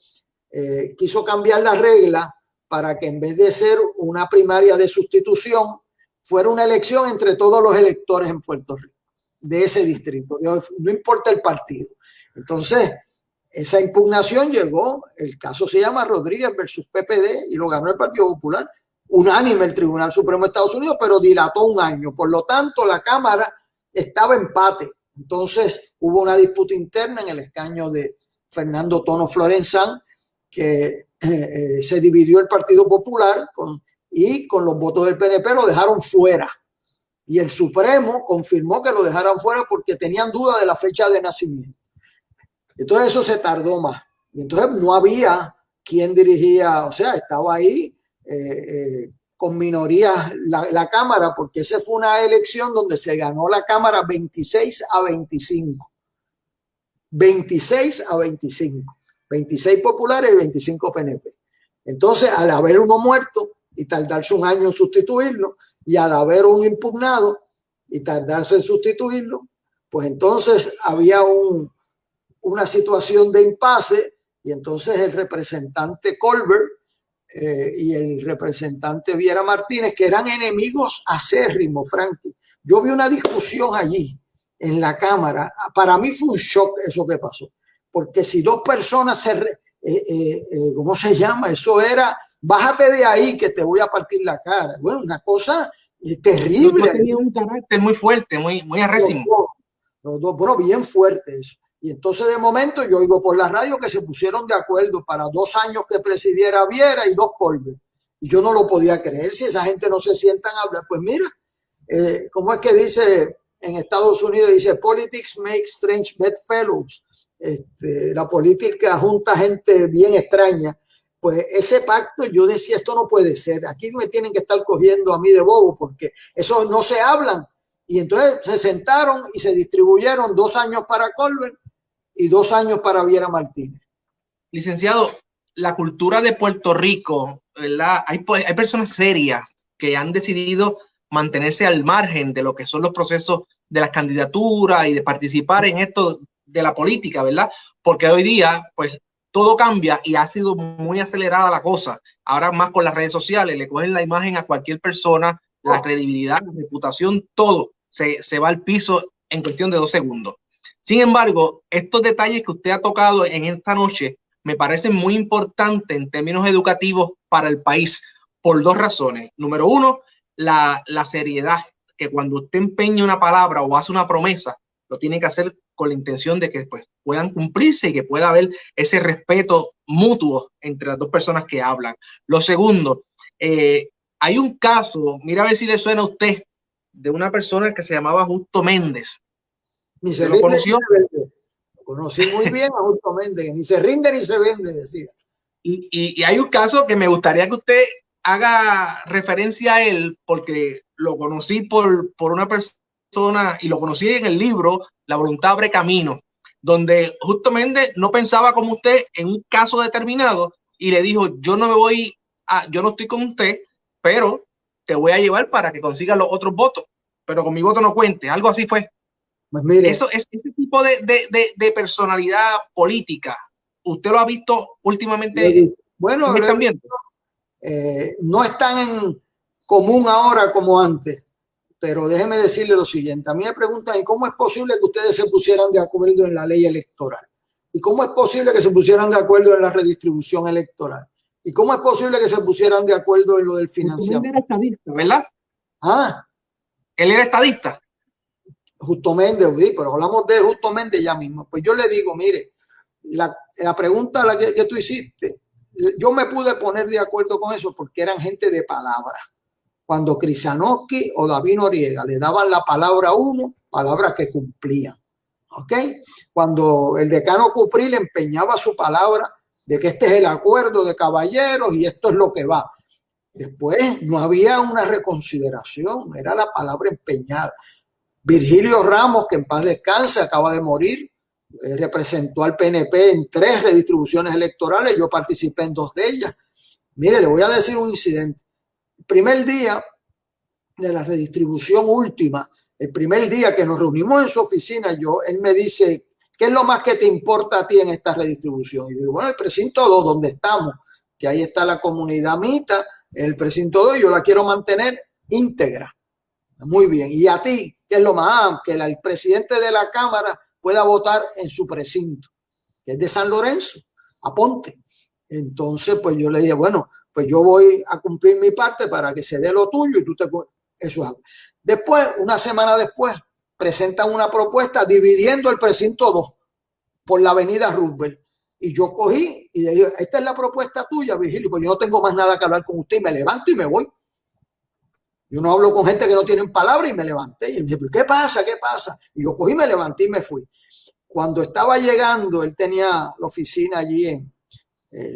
quiso cambiar la regla para que en vez de ser una primaria de sustitución, fuera una elección entre todos los electores en Puerto Rico, de ese distrito, no importa el partido. Entonces, esa impugnación llegó, el caso se llama Rodríguez versus PPD y lo ganó el Partido Popular, unánime el Tribunal Supremo de Estados Unidos, pero dilató 1 año. Por lo tanto, la Cámara estaba empate. Entonces, hubo una disputa interna en el escaño de Fernando Tono Florenzán, que se dividió el Partido Popular y con los votos del PNP lo dejaron fuera. Y el Supremo confirmó que lo dejaran fuera porque tenían duda de la fecha de nacimiento. Entonces eso se tardó más. Y entonces no había quien dirigía, o sea, estaba ahí con minorías la Cámara, porque esa fue una elección donde se ganó la Cámara 26-25. 26-25. 26 populares y 25 PNP. Entonces, al haber uno muerto y tardarse 1 año en sustituirlo, y al haber uno impugnado y tardarse en sustituirlo, pues entonces había una situación de impasse, y entonces el representante Colbert y el representante Viera Martínez, que eran enemigos acérrimos, Frankie. Yo vi una discusión allí en la Cámara. Para mí fue un shock eso que pasó, porque si 2 personas ¿cómo se llama? Eso era, bájate de ahí que te voy a partir la cara. Bueno, una cosa terrible. Los 2 tenían un carácter muy fuerte, muy arrésimo. Los 2, bueno, bien fuerte eso. Y entonces de momento yo oigo por la radio que se pusieron de acuerdo para 2 años que presidiera Viera y 2 Colbert. Y yo no lo podía creer. Si esa gente no se sientan a hablar, pues mira, ¿cómo es que dice en Estados Unidos? Dice, politics make strange bedfellows. La política junta gente bien extraña. Pues ese pacto, yo decía, esto no puede ser. Aquí me tienen que estar cogiendo a mí de bobo, porque eso no se hablan. Y entonces se sentaron y se distribuyeron 2 años para Colbert y 2 años para Viera Martínez. Licenciado, la cultura de Puerto Rico, ¿verdad? Hay personas serias que han decidido mantenerse al margen de lo que son los procesos de las candidaturas y de participar en esto de la política, ¿verdad? Porque hoy día, pues, todo cambia y ha sido muy acelerada la cosa. Ahora más con las redes sociales, le cogen la imagen a cualquier persona, la credibilidad, la reputación, todo se va al piso en cuestión de 2 segundos. Sin embargo, estos detalles que usted ha tocado en esta noche me parecen muy importantes en términos educativos para el país por 2 razones. Número 1, la seriedad, que cuando usted empeña una palabra o hace una promesa, lo tiene que hacer con la intención de que pues, puedan cumplirse y que pueda haber ese respeto mutuo entre las dos personas que hablan. Lo segundo, hay un caso, mira a ver si le suena a usted, de una persona que se llamaba Justo Méndez. Ni se ¿Lo conoció? Lo conocí muy bien a Justo Méndez, ni se rinde ni se vende, decía. Y hay un caso que me gustaría que usted haga referencia a él, porque lo conocí por una persona y lo conocí en el libro La voluntad abre camino, donde Justo Méndez no pensaba como usted en un caso determinado y le dijo, yo no estoy con usted, pero te voy a llevar para que consigas los otros votos, pero con mi voto no cuente. Algo así fue. Pues mire, Eso es ese tipo de personalidad política. ¿Usted lo ha visto últimamente bueno, en este ambiente? No es tan común ahora como antes, pero déjeme decirle lo siguiente. A mí me preguntan, ¿y cómo es posible que ustedes se pusieran de acuerdo en la ley electoral? ¿Y cómo es posible que se pusieran de acuerdo en la redistribución electoral? ¿Y cómo es posible que se pusieran de acuerdo en lo del financiamiento? Él era estadista, ¿verdad? Ah, él era estadista. Justo Méndez, sí, pero hablamos de Justo Méndez ya mismo. Pues yo le digo, mire, la pregunta que tú hiciste, yo me pude poner de acuerdo con eso porque eran gente de palabra. Cuando Kryzanowski o David Noriega le daban la palabra a uno, palabras que cumplían. ¿Ok? Cuando el decano Cupril empeñaba su palabra de que este es el acuerdo de caballeros y esto es lo que va. Después no había una reconsideración, era la palabra empeñada. Virgilio Ramos, que en paz descanse, acaba de morir, representó al PNP en 3 redistribuciones electorales, yo participé en 2 de ellas. Mire, le voy a decir un incidente. El primer día de la redistribución última, el primer día que nos reunimos en su oficina, él me dice, ¿qué es lo más que te importa a ti en esta redistribución? Y yo digo, bueno, el precinto 2, donde estamos, que ahí está la comunidad mita, el precinto 2, yo la quiero mantener íntegra. Muy bien. ¿Y a ti qué es lo más? Que el presidente de la Cámara pueda votar en su precinto, que es de San Lorenzo, Aponte. Entonces, pues yo le dije, bueno, pues yo voy a cumplir mi parte para que se dé lo tuyo y tú te... Eso es algo. Después, una semana después, presentan una propuesta dividiendo el precinto 2 por la avenida Roosevelt. Y yo cogí y le dije, esta es la propuesta tuya, Virgilio, pues yo no tengo más nada que hablar con usted y me levanto y me voy. Yo no hablo con gente que no tienen palabra y me levanté. Y él me dice, ¿qué pasa? ¿Qué pasa? Y yo cogí, me levanté y me fui. Cuando estaba llegando, él tenía la oficina allí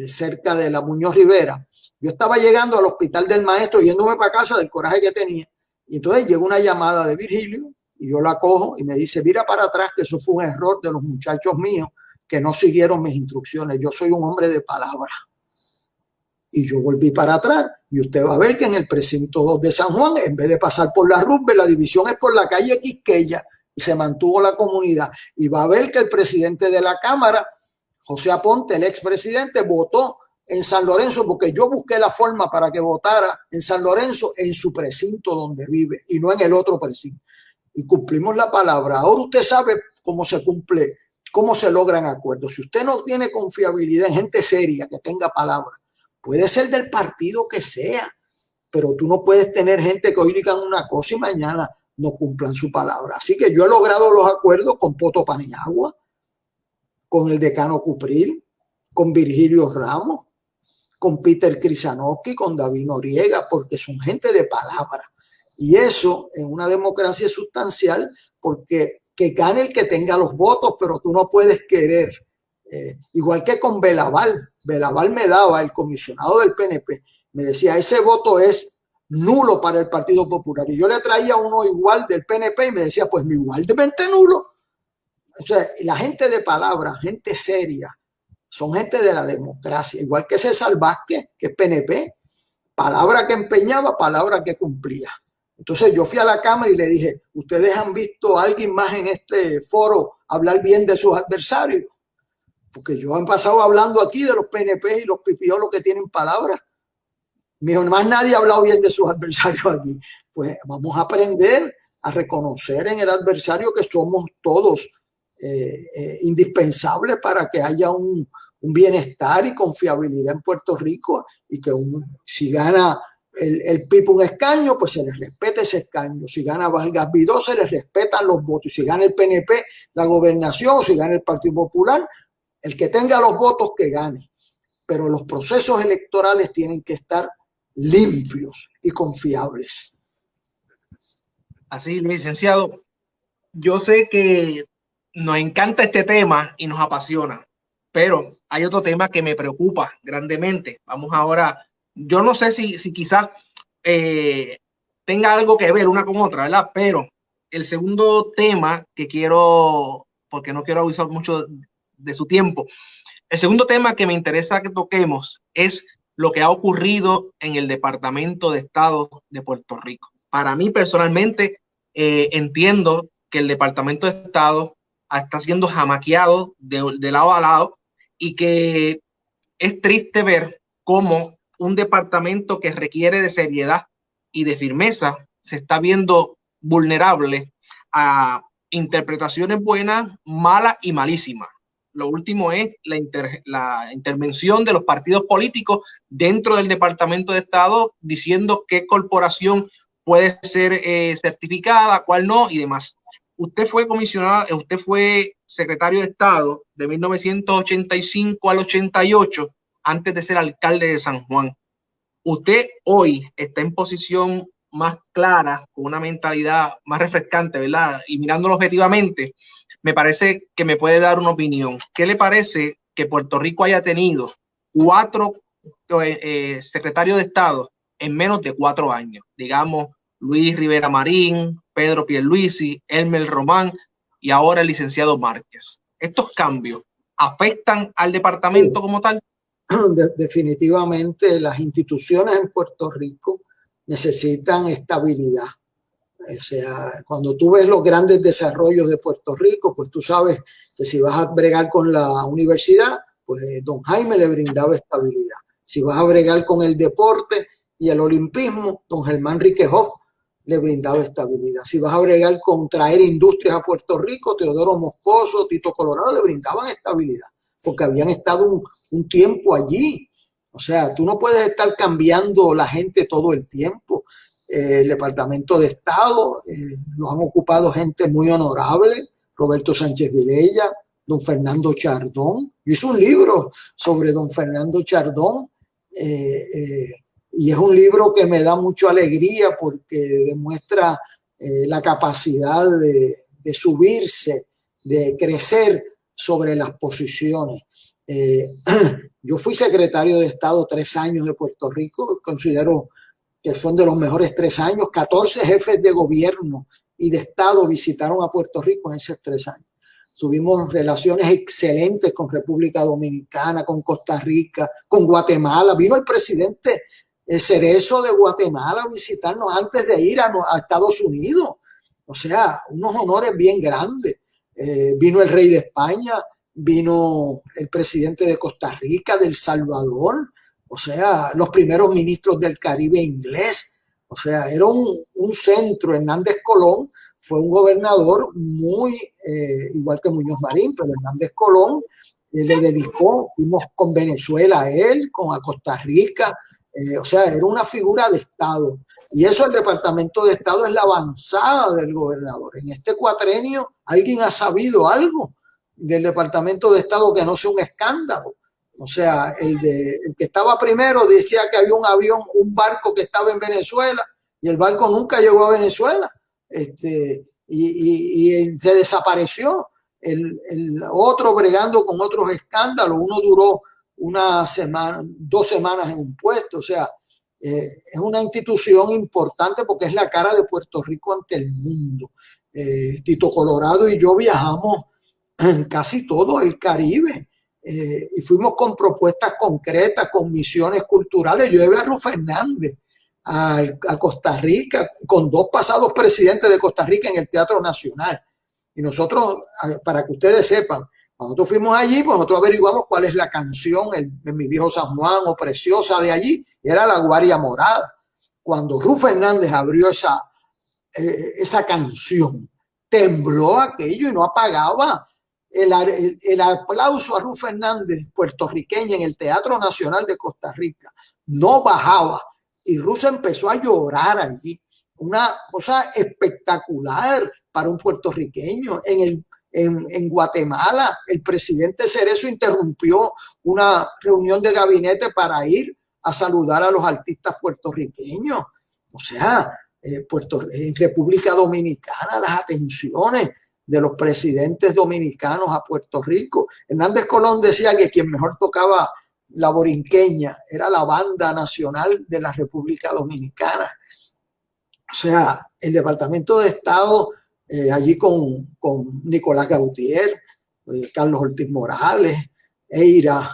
cerca de la Muñoz Rivera. Yo estaba llegando al hospital del maestro, yéndome para casa del coraje que tenía. Y entonces llegó una llamada de Virgilio y yo la cojo y me dice, mira para atrás, que eso fue un error de los muchachos míos que no siguieron mis instrucciones. Yo soy un hombre de palabra. Y yo volví para atrás y usted va a ver que en el precinto 2 de San Juan, en vez de pasar por la Roosevelt, la división es por la calle Quisqueya y se mantuvo la comunidad. Y va a ver que el presidente de la Cámara, José Aponte, el expresidente, votó en San Lorenzo porque yo busqué la forma para que votara en San Lorenzo en su precinto donde vive y no en el otro precinto. Y cumplimos la palabra. Ahora usted sabe cómo se cumple, cómo se logran acuerdos. Si usted no tiene confiabilidad en gente seria que tenga palabra, puede ser del partido que sea, pero tú no puedes tener gente que hoy digan una cosa y mañana no cumplan su palabra. Así que yo he logrado los acuerdos con Poto Paniagua, con el decano Cupril, con Virgilio Ramos, con Peter Kryzanowski, con David Noriega, porque son gente de palabra. Y eso en una democracia es sustancial porque que gane el que tenga los votos, pero tú no puedes querer. Igual que con Belaval me daba, el comisionado del PNP, me decía, ese voto es nulo para el Partido Popular. Y yo le traía uno igual del PNP y me decía, pues no, igualmente nulo. O sea, la gente de palabra, gente seria, son gente de la democracia, igual que César Vázquez, que es PNP, palabra que empeñaba, palabra que cumplía. Entonces yo fui a la Cámara y le dije, ¿ustedes han visto a alguien más en este foro hablar bien de sus adversarios? Porque yo he pasado hablando aquí de los PNP y los pipiolos que tienen palabras. Más nadie ha hablado bien de sus adversarios aquí. Pues vamos a aprender a reconocer en el adversario que somos todos indispensables para que haya un bienestar y confiabilidad en Puerto Rico y que si gana el PIB un escaño, pues se les respeta ese escaño. Si gana Vargas Vidó, se les respetan los votos. Si gana el PNP la gobernación, si gana el Partido Popular, el que tenga los votos que gane. Pero los procesos electorales tienen que estar limpios y confiables. Así, licenciado, yo sé que nos encanta este tema y nos apasiona, pero hay otro tema que me preocupa grandemente. Vamos ahora, yo no sé si quizás tenga algo que ver una con otra, ¿verdad? Pero el segundo tema que quiero, porque no quiero abusar mucho de su tiempo, el segundo tema que me interesa que toquemos es lo que ha ocurrido en el Departamento de Estado de Puerto Rico. Para mí personalmente, entiendo que el Departamento de Estado está siendo jamaqueado de lado a lado y que es triste ver cómo un departamento que requiere de seriedad y de firmeza se está viendo vulnerable a interpretaciones buenas, malas y malísimas. Lo último es la intervención de los partidos políticos dentro del Departamento de Estado diciendo qué corporación puede ser certificada, cuál no y demás. Usted fue comisionado, usted fue secretario de Estado de 1985 al 88, antes de ser alcalde de San Juan. Usted hoy está en posición más clara, con una mentalidad más refrescante, ¿verdad? Y mirándolo objetivamente, me parece que me puede dar una opinión. ¿Qué le parece que Puerto Rico haya tenido 4 secretarios de Estado en menos de 4 años? Digamos, Luis Rivera Marín, Pedro Pierluisi, Elmer Román y ahora el licenciado Márquez. ¿Estos cambios afectan al departamento como tal? Definitivamente las instituciones en Puerto Rico necesitan estabilidad. O sea, cuando tú ves los grandes desarrollos de Puerto Rico, pues tú sabes que si vas a bregar con la universidad, pues don Jaime le brindaba estabilidad. Si vas a bregar con el deporte y el olimpismo, don Germán Riquejoff le brindaba estabilidad. Si vas a bregar con traer industrias a Puerto Rico, Teodoro Moscoso, Tito Colorado le brindaban estabilidad, porque habían estado un tiempo allí. O sea, tú no puedes estar cambiando la gente todo el tiempo. El Departamento de Estado lo han ocupado gente muy honorable, Roberto Sánchez Vilella, don Fernando Chardón. Yo hice un libro sobre don Fernando Chardón y es un libro que me da mucha alegría porque demuestra la capacidad de subirse, de crecer sobre las posiciones. Yo fui secretario de Estado 3 años de Puerto Rico, considero que son de los mejores 3 años. 14 jefes de gobierno y de Estado visitaron a Puerto Rico en esos 3 años. Tuvimos relaciones excelentes con República Dominicana, con Costa Rica, con Guatemala. Vino el presidente Cerezo de Guatemala a visitarnos antes de ir a Estados Unidos. O sea, unos honores bien grandes. Vino el rey de España, vino el presidente de Costa Rica, de El Salvador. O sea, los primeros ministros del Caribe inglés. O sea, era un centro. Hernández Colón fue un gobernador muy, igual que Muñoz Marín, pero Hernández Colón le dedicó, fuimos con Venezuela a él, a Costa Rica. O sea, era una figura de Estado. Y eso, el Departamento de Estado es la avanzada del gobernador. En este cuatrenio, ¿alguien ha sabido algo del Departamento de Estado que no sea un escándalo? O sea, el que estaba primero decía que había un avión, un barco que estaba en Venezuela y el barco nunca llegó a Venezuela y se desapareció. El otro bregando con otros escándalos, uno duró 2 semanas en un puesto. O sea, es una institución importante porque es la cara de Puerto Rico ante el mundo. Tito Colorado y yo viajamos en casi todo el Caribe. Y fuimos con propuestas concretas, con misiones culturales. Yo llevé a Ruf Fernández a Costa Rica, con 2 pasados presidentes de Costa Rica en el Teatro Nacional. Y nosotros, para que ustedes sepan, cuando nosotros fuimos allí, pues nosotros averiguamos cuál es la canción en Mi Viejo San Juan o Preciosa de allí, y era La Guaria Morada. Cuando Ruf Fernández abrió esa canción, tembló aquello y no apagaba. El aplauso a Ruf Fernández, puertorriqueña, en el Teatro Nacional de Costa Rica, no bajaba. y Russo empezó a llorar allí. Una cosa espectacular para un puertorriqueño. En Guatemala, el presidente Cerezo interrumpió una reunión de gabinete para ir a saludar a los artistas puertorriqueños. O sea, en República Dominicana, las atenciones de los presidentes dominicanos a Puerto Rico. Hernández Colón decía que quien mejor tocaba la borinqueña era la banda nacional de la República Dominicana. O sea, el Departamento de Estado, allí con Nicolás Gautier, Carlos Ortiz Morales, Eira,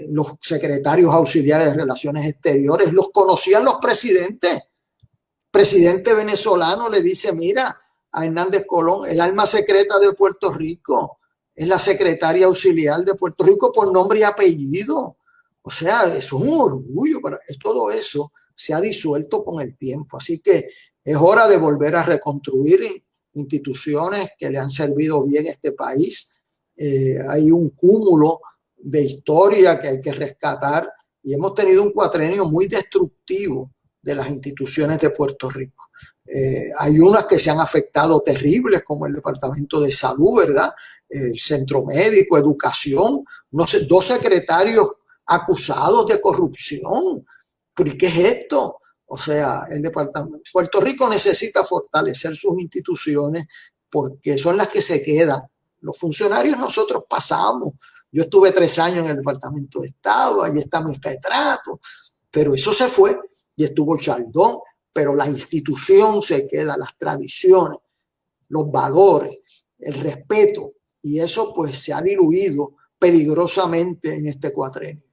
los secretarios auxiliares de Relaciones Exteriores, los conocían los presidentes. Presidente venezolano le dice, mira, a Hernández Colón, el alma secreta de Puerto Rico, es la secretaria auxiliar de Puerto Rico por nombre y apellido. O sea, eso es un orgullo, pero todo eso se ha disuelto con el tiempo. Así que es hora de volver a reconstruir instituciones que le han servido bien a este país. Hay un cúmulo de historia que hay que rescatar y hemos tenido un cuatrenio muy destructivo de las instituciones de Puerto Rico. Hay unas que se han afectado terribles, como el Departamento de Salud, ¿verdad? El Centro Médico, Educación, dos secretarios acusados de corrupción. ¿Pero qué es esto? O sea, el departamento, Puerto Rico necesita fortalecer sus instituciones porque son las que se quedan. Los funcionarios nosotros pasamos. Yo estuve 3 años en el Departamento de Estado, ahí está mi retrato, pero eso se fue y estuvo Chaldón, pero la institución se queda, las tradiciones, los valores, el respeto, y eso pues se ha diluido peligrosamente en este cuatrenio.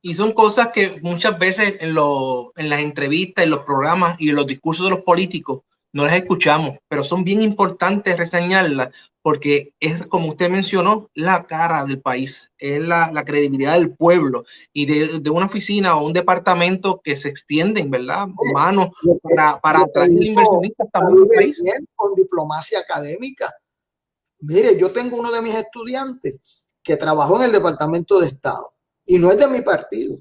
Y son cosas que muchas veces en las entrevistas, en los programas y en los discursos de los políticos no las escuchamos, pero son bien importantes reseñarlas porque es, como usted mencionó, la cara del país, es la credibilidad del pueblo y de una oficina o un departamento que se extienden, ¿verdad? Manos para atraer inversionistas también al país. Con diplomacia académica. Mire, yo tengo uno de mis estudiantes que trabajó en el Departamento de Estado y no es de mi partido,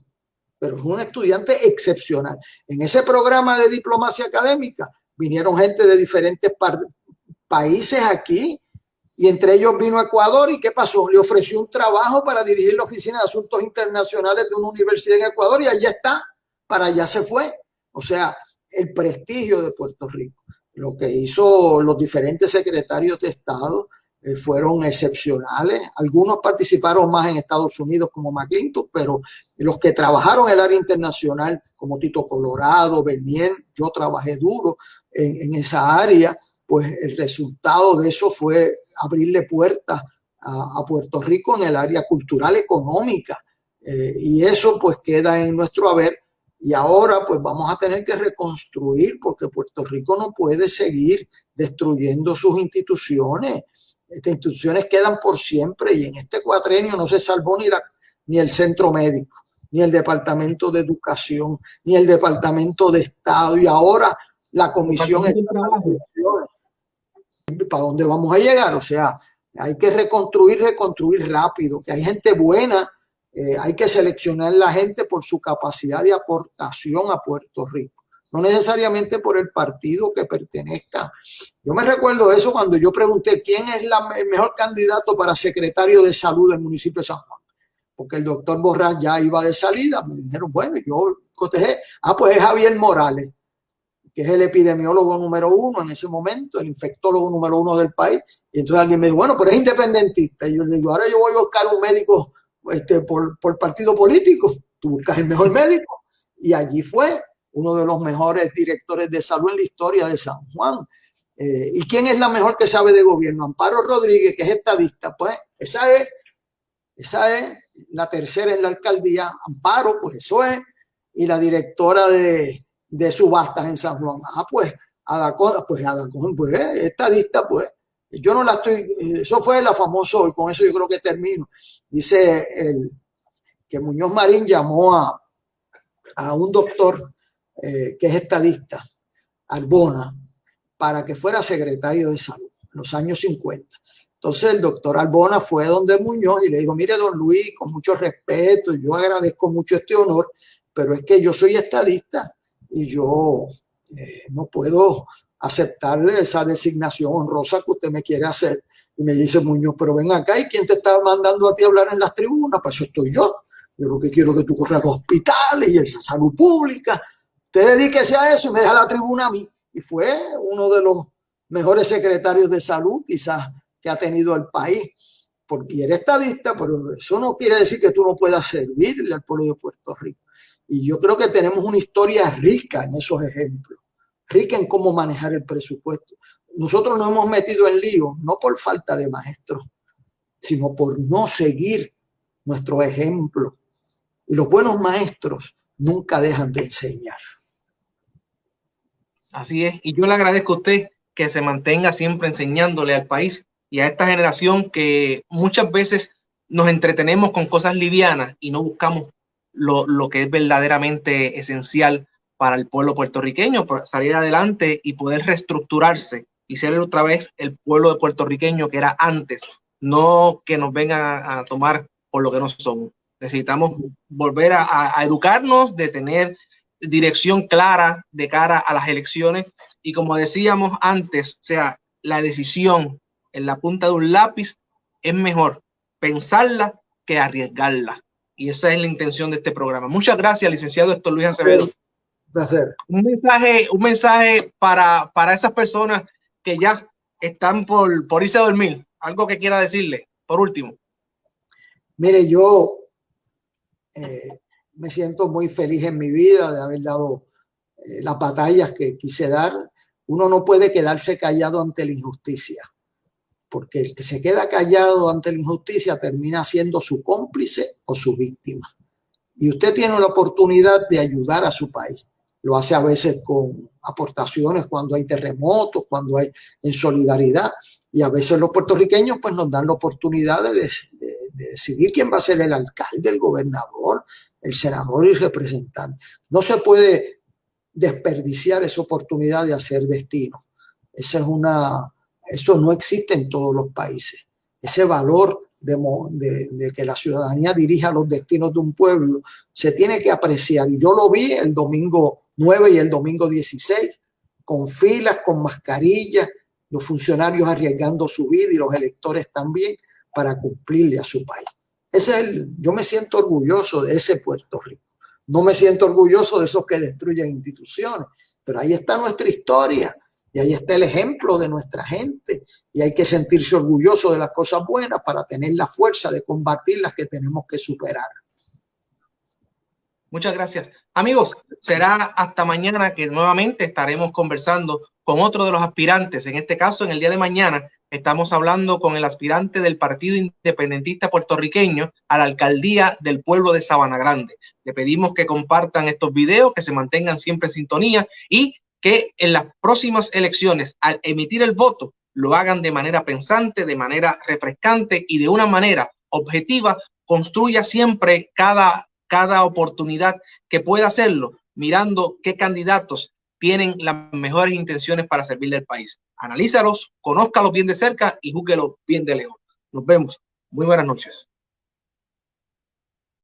pero es un estudiante excepcional. En ese programa de diplomacia académica vinieron gente de diferentes países aquí y entre ellos vino Ecuador. ¿Y qué pasó? Le ofreció un trabajo para dirigir la Oficina de Asuntos Internacionales de una universidad en Ecuador y allá está, para allá se fue. O sea, el prestigio de Puerto Rico. Lo que hizo los diferentes secretarios de Estado fueron excepcionales. Algunos participaron más en Estados Unidos como McClintock, pero los que trabajaron en el área internacional como Tito Colorado, Bernier, yo trabajé duro en esa área, pues el resultado de eso fue abrirle puertas a Puerto Rico en el área cultural, económica, y eso pues queda en nuestro haber. Y ahora pues vamos a tener que reconstruir porque Puerto Rico no puede seguir destruyendo sus instituciones. Estas instituciones quedan por siempre y en este cuatrenio no se salvó ni el Centro Médico, ni el Departamento de Educación, ni el Departamento de Estado y ahora la Comisión. ¿Para dónde vamos a llegar? O sea, hay que reconstruir rápido, que hay gente buena. Hay que seleccionar la gente por su capacidad de aportación a Puerto Rico, no necesariamente por el partido que pertenezca. Yo me recuerdo eso cuando yo pregunté quién es el mejor candidato para secretario de salud del municipio de San Juan, porque el doctor Borrás ya iba de salida. Me dijeron, bueno, yo cotejé, pues es Javier Morales, que es el epidemiólogo número 1 en ese momento, el infectólogo número 1 del país. Y entonces alguien me dijo, bueno, pero es independentista. Y yo le digo, ahora yo voy a buscar un médico por partido político. Tú buscas el mejor médico. Y allí fue uno de los mejores directores de salud en la historia de San Juan. ¿Y quién es la mejor que sabe de gobierno? Amparo Rodríguez, que es estadista. Pues esa es la tercera en la alcaldía. Amparo, pues eso es. Y la directora de subastas en San Juan. Pues Adacón, pues estadista, pues. Yo no la estoy, eso fue la famosa, y con eso yo creo que termino. Dice que Muñoz Marín llamó a un doctor que es estadista, Arbona, para que fuera secretario de salud en los años 50. Entonces el doctor Arbona fue donde Muñoz y le dijo, mire, don Luis, con mucho respeto, yo agradezco mucho este honor, pero es que yo soy estadista y yo no puedo aceptarle esa designación honrosa que usted me quiere hacer. Y me dice Muñoz, pero ven acá, ¿y quién te está mandando a ti a hablar en las tribunas? Pues eso estoy yo. Yo lo que quiero es que tú corras a los hospitales y esa salud pública. Usted dedíquese a eso y me deja la tribuna a mí. Y fue uno de los mejores secretarios de salud quizás que ha tenido el país, porque eres estadista, pero eso no quiere decir que tú no puedas servirle al pueblo de Puerto Rico. Y yo creo que tenemos una historia rica en esos ejemplos, rica en cómo manejar el presupuesto. Nosotros nos hemos metido en lío, no por falta de maestros, sino por no seguir nuestro ejemplo. Y los buenos maestros nunca dejan de enseñar. Así es, y yo le agradezco a usted que se mantenga siempre enseñándole al país y a esta generación que muchas veces nos entretenemos con cosas livianas y no buscamos lo que es verdaderamente esencial para el pueblo puertorriqueño, para salir adelante y poder reestructurarse y ser otra vez el pueblo de puertorriqueño que era antes, no que nos vengan a tomar por lo que no somos. Necesitamos volver a educarnos, de tener dirección clara de cara a las elecciones y, como decíamos antes, o sea, la decisión en la punta de un lápiz es mejor pensarla que arriesgarla, y esa es la intención de este programa. Muchas gracias, licenciado Héctor Luis Acevedo. Un placer. Un mensaje para esas personas que ya están por irse a dormir, algo que quiera decirle por último. Mire, yo me siento muy feliz en mi vida de haber dado las batallas que quise dar. Uno no puede quedarse callado ante la injusticia, porque el que se queda callado ante la injusticia termina siendo su cómplice o su víctima. Y usted tiene la oportunidad de ayudar a su país. Lo hace a veces con aportaciones cuando hay terremotos, cuando hay en solidaridad. Y a veces los puertorriqueños pues nos dan la oportunidad de decidir quién va a ser el alcalde, el gobernador, el senador y el representante. No se puede desperdiciar esa oportunidad de hacer destino. Eso no existe en todos los países. Ese valor de que la ciudadanía dirija los destinos de un pueblo se tiene que apreciar. Y yo lo vi el domingo 9 y el domingo 16, con filas, con mascarillas, los funcionarios arriesgando su vida y los electores también para cumplirle a su país. Yo me siento orgulloso de ese Puerto Rico. No me siento orgulloso de esos que destruyen instituciones, pero ahí está nuestra historia y ahí está el ejemplo de nuestra gente y hay que sentirse orgulloso de las cosas buenas para tener la fuerza de combatir las que tenemos que superar. Muchas gracias. Amigos, será hasta mañana que nuevamente estaremos conversando con otro de los aspirantes. En este caso, en el día de mañana, estamos hablando con el aspirante del Partido Independentista Puertorriqueño a la alcaldía del pueblo de Sabana Grande. Le pedimos que compartan estos videos, que se mantengan siempre en sintonía y que en las próximas elecciones, al emitir el voto, lo hagan de manera pensante, de manera refrescante y de una manera objetiva. Construya siempre cada oportunidad que pueda hacerlo, mirando qué candidatos tienen las mejores intenciones para servirle al país. Analízalos, conózcalos bien de cerca y júzguelos bien de lejos. Nos vemos. Muy buenas noches.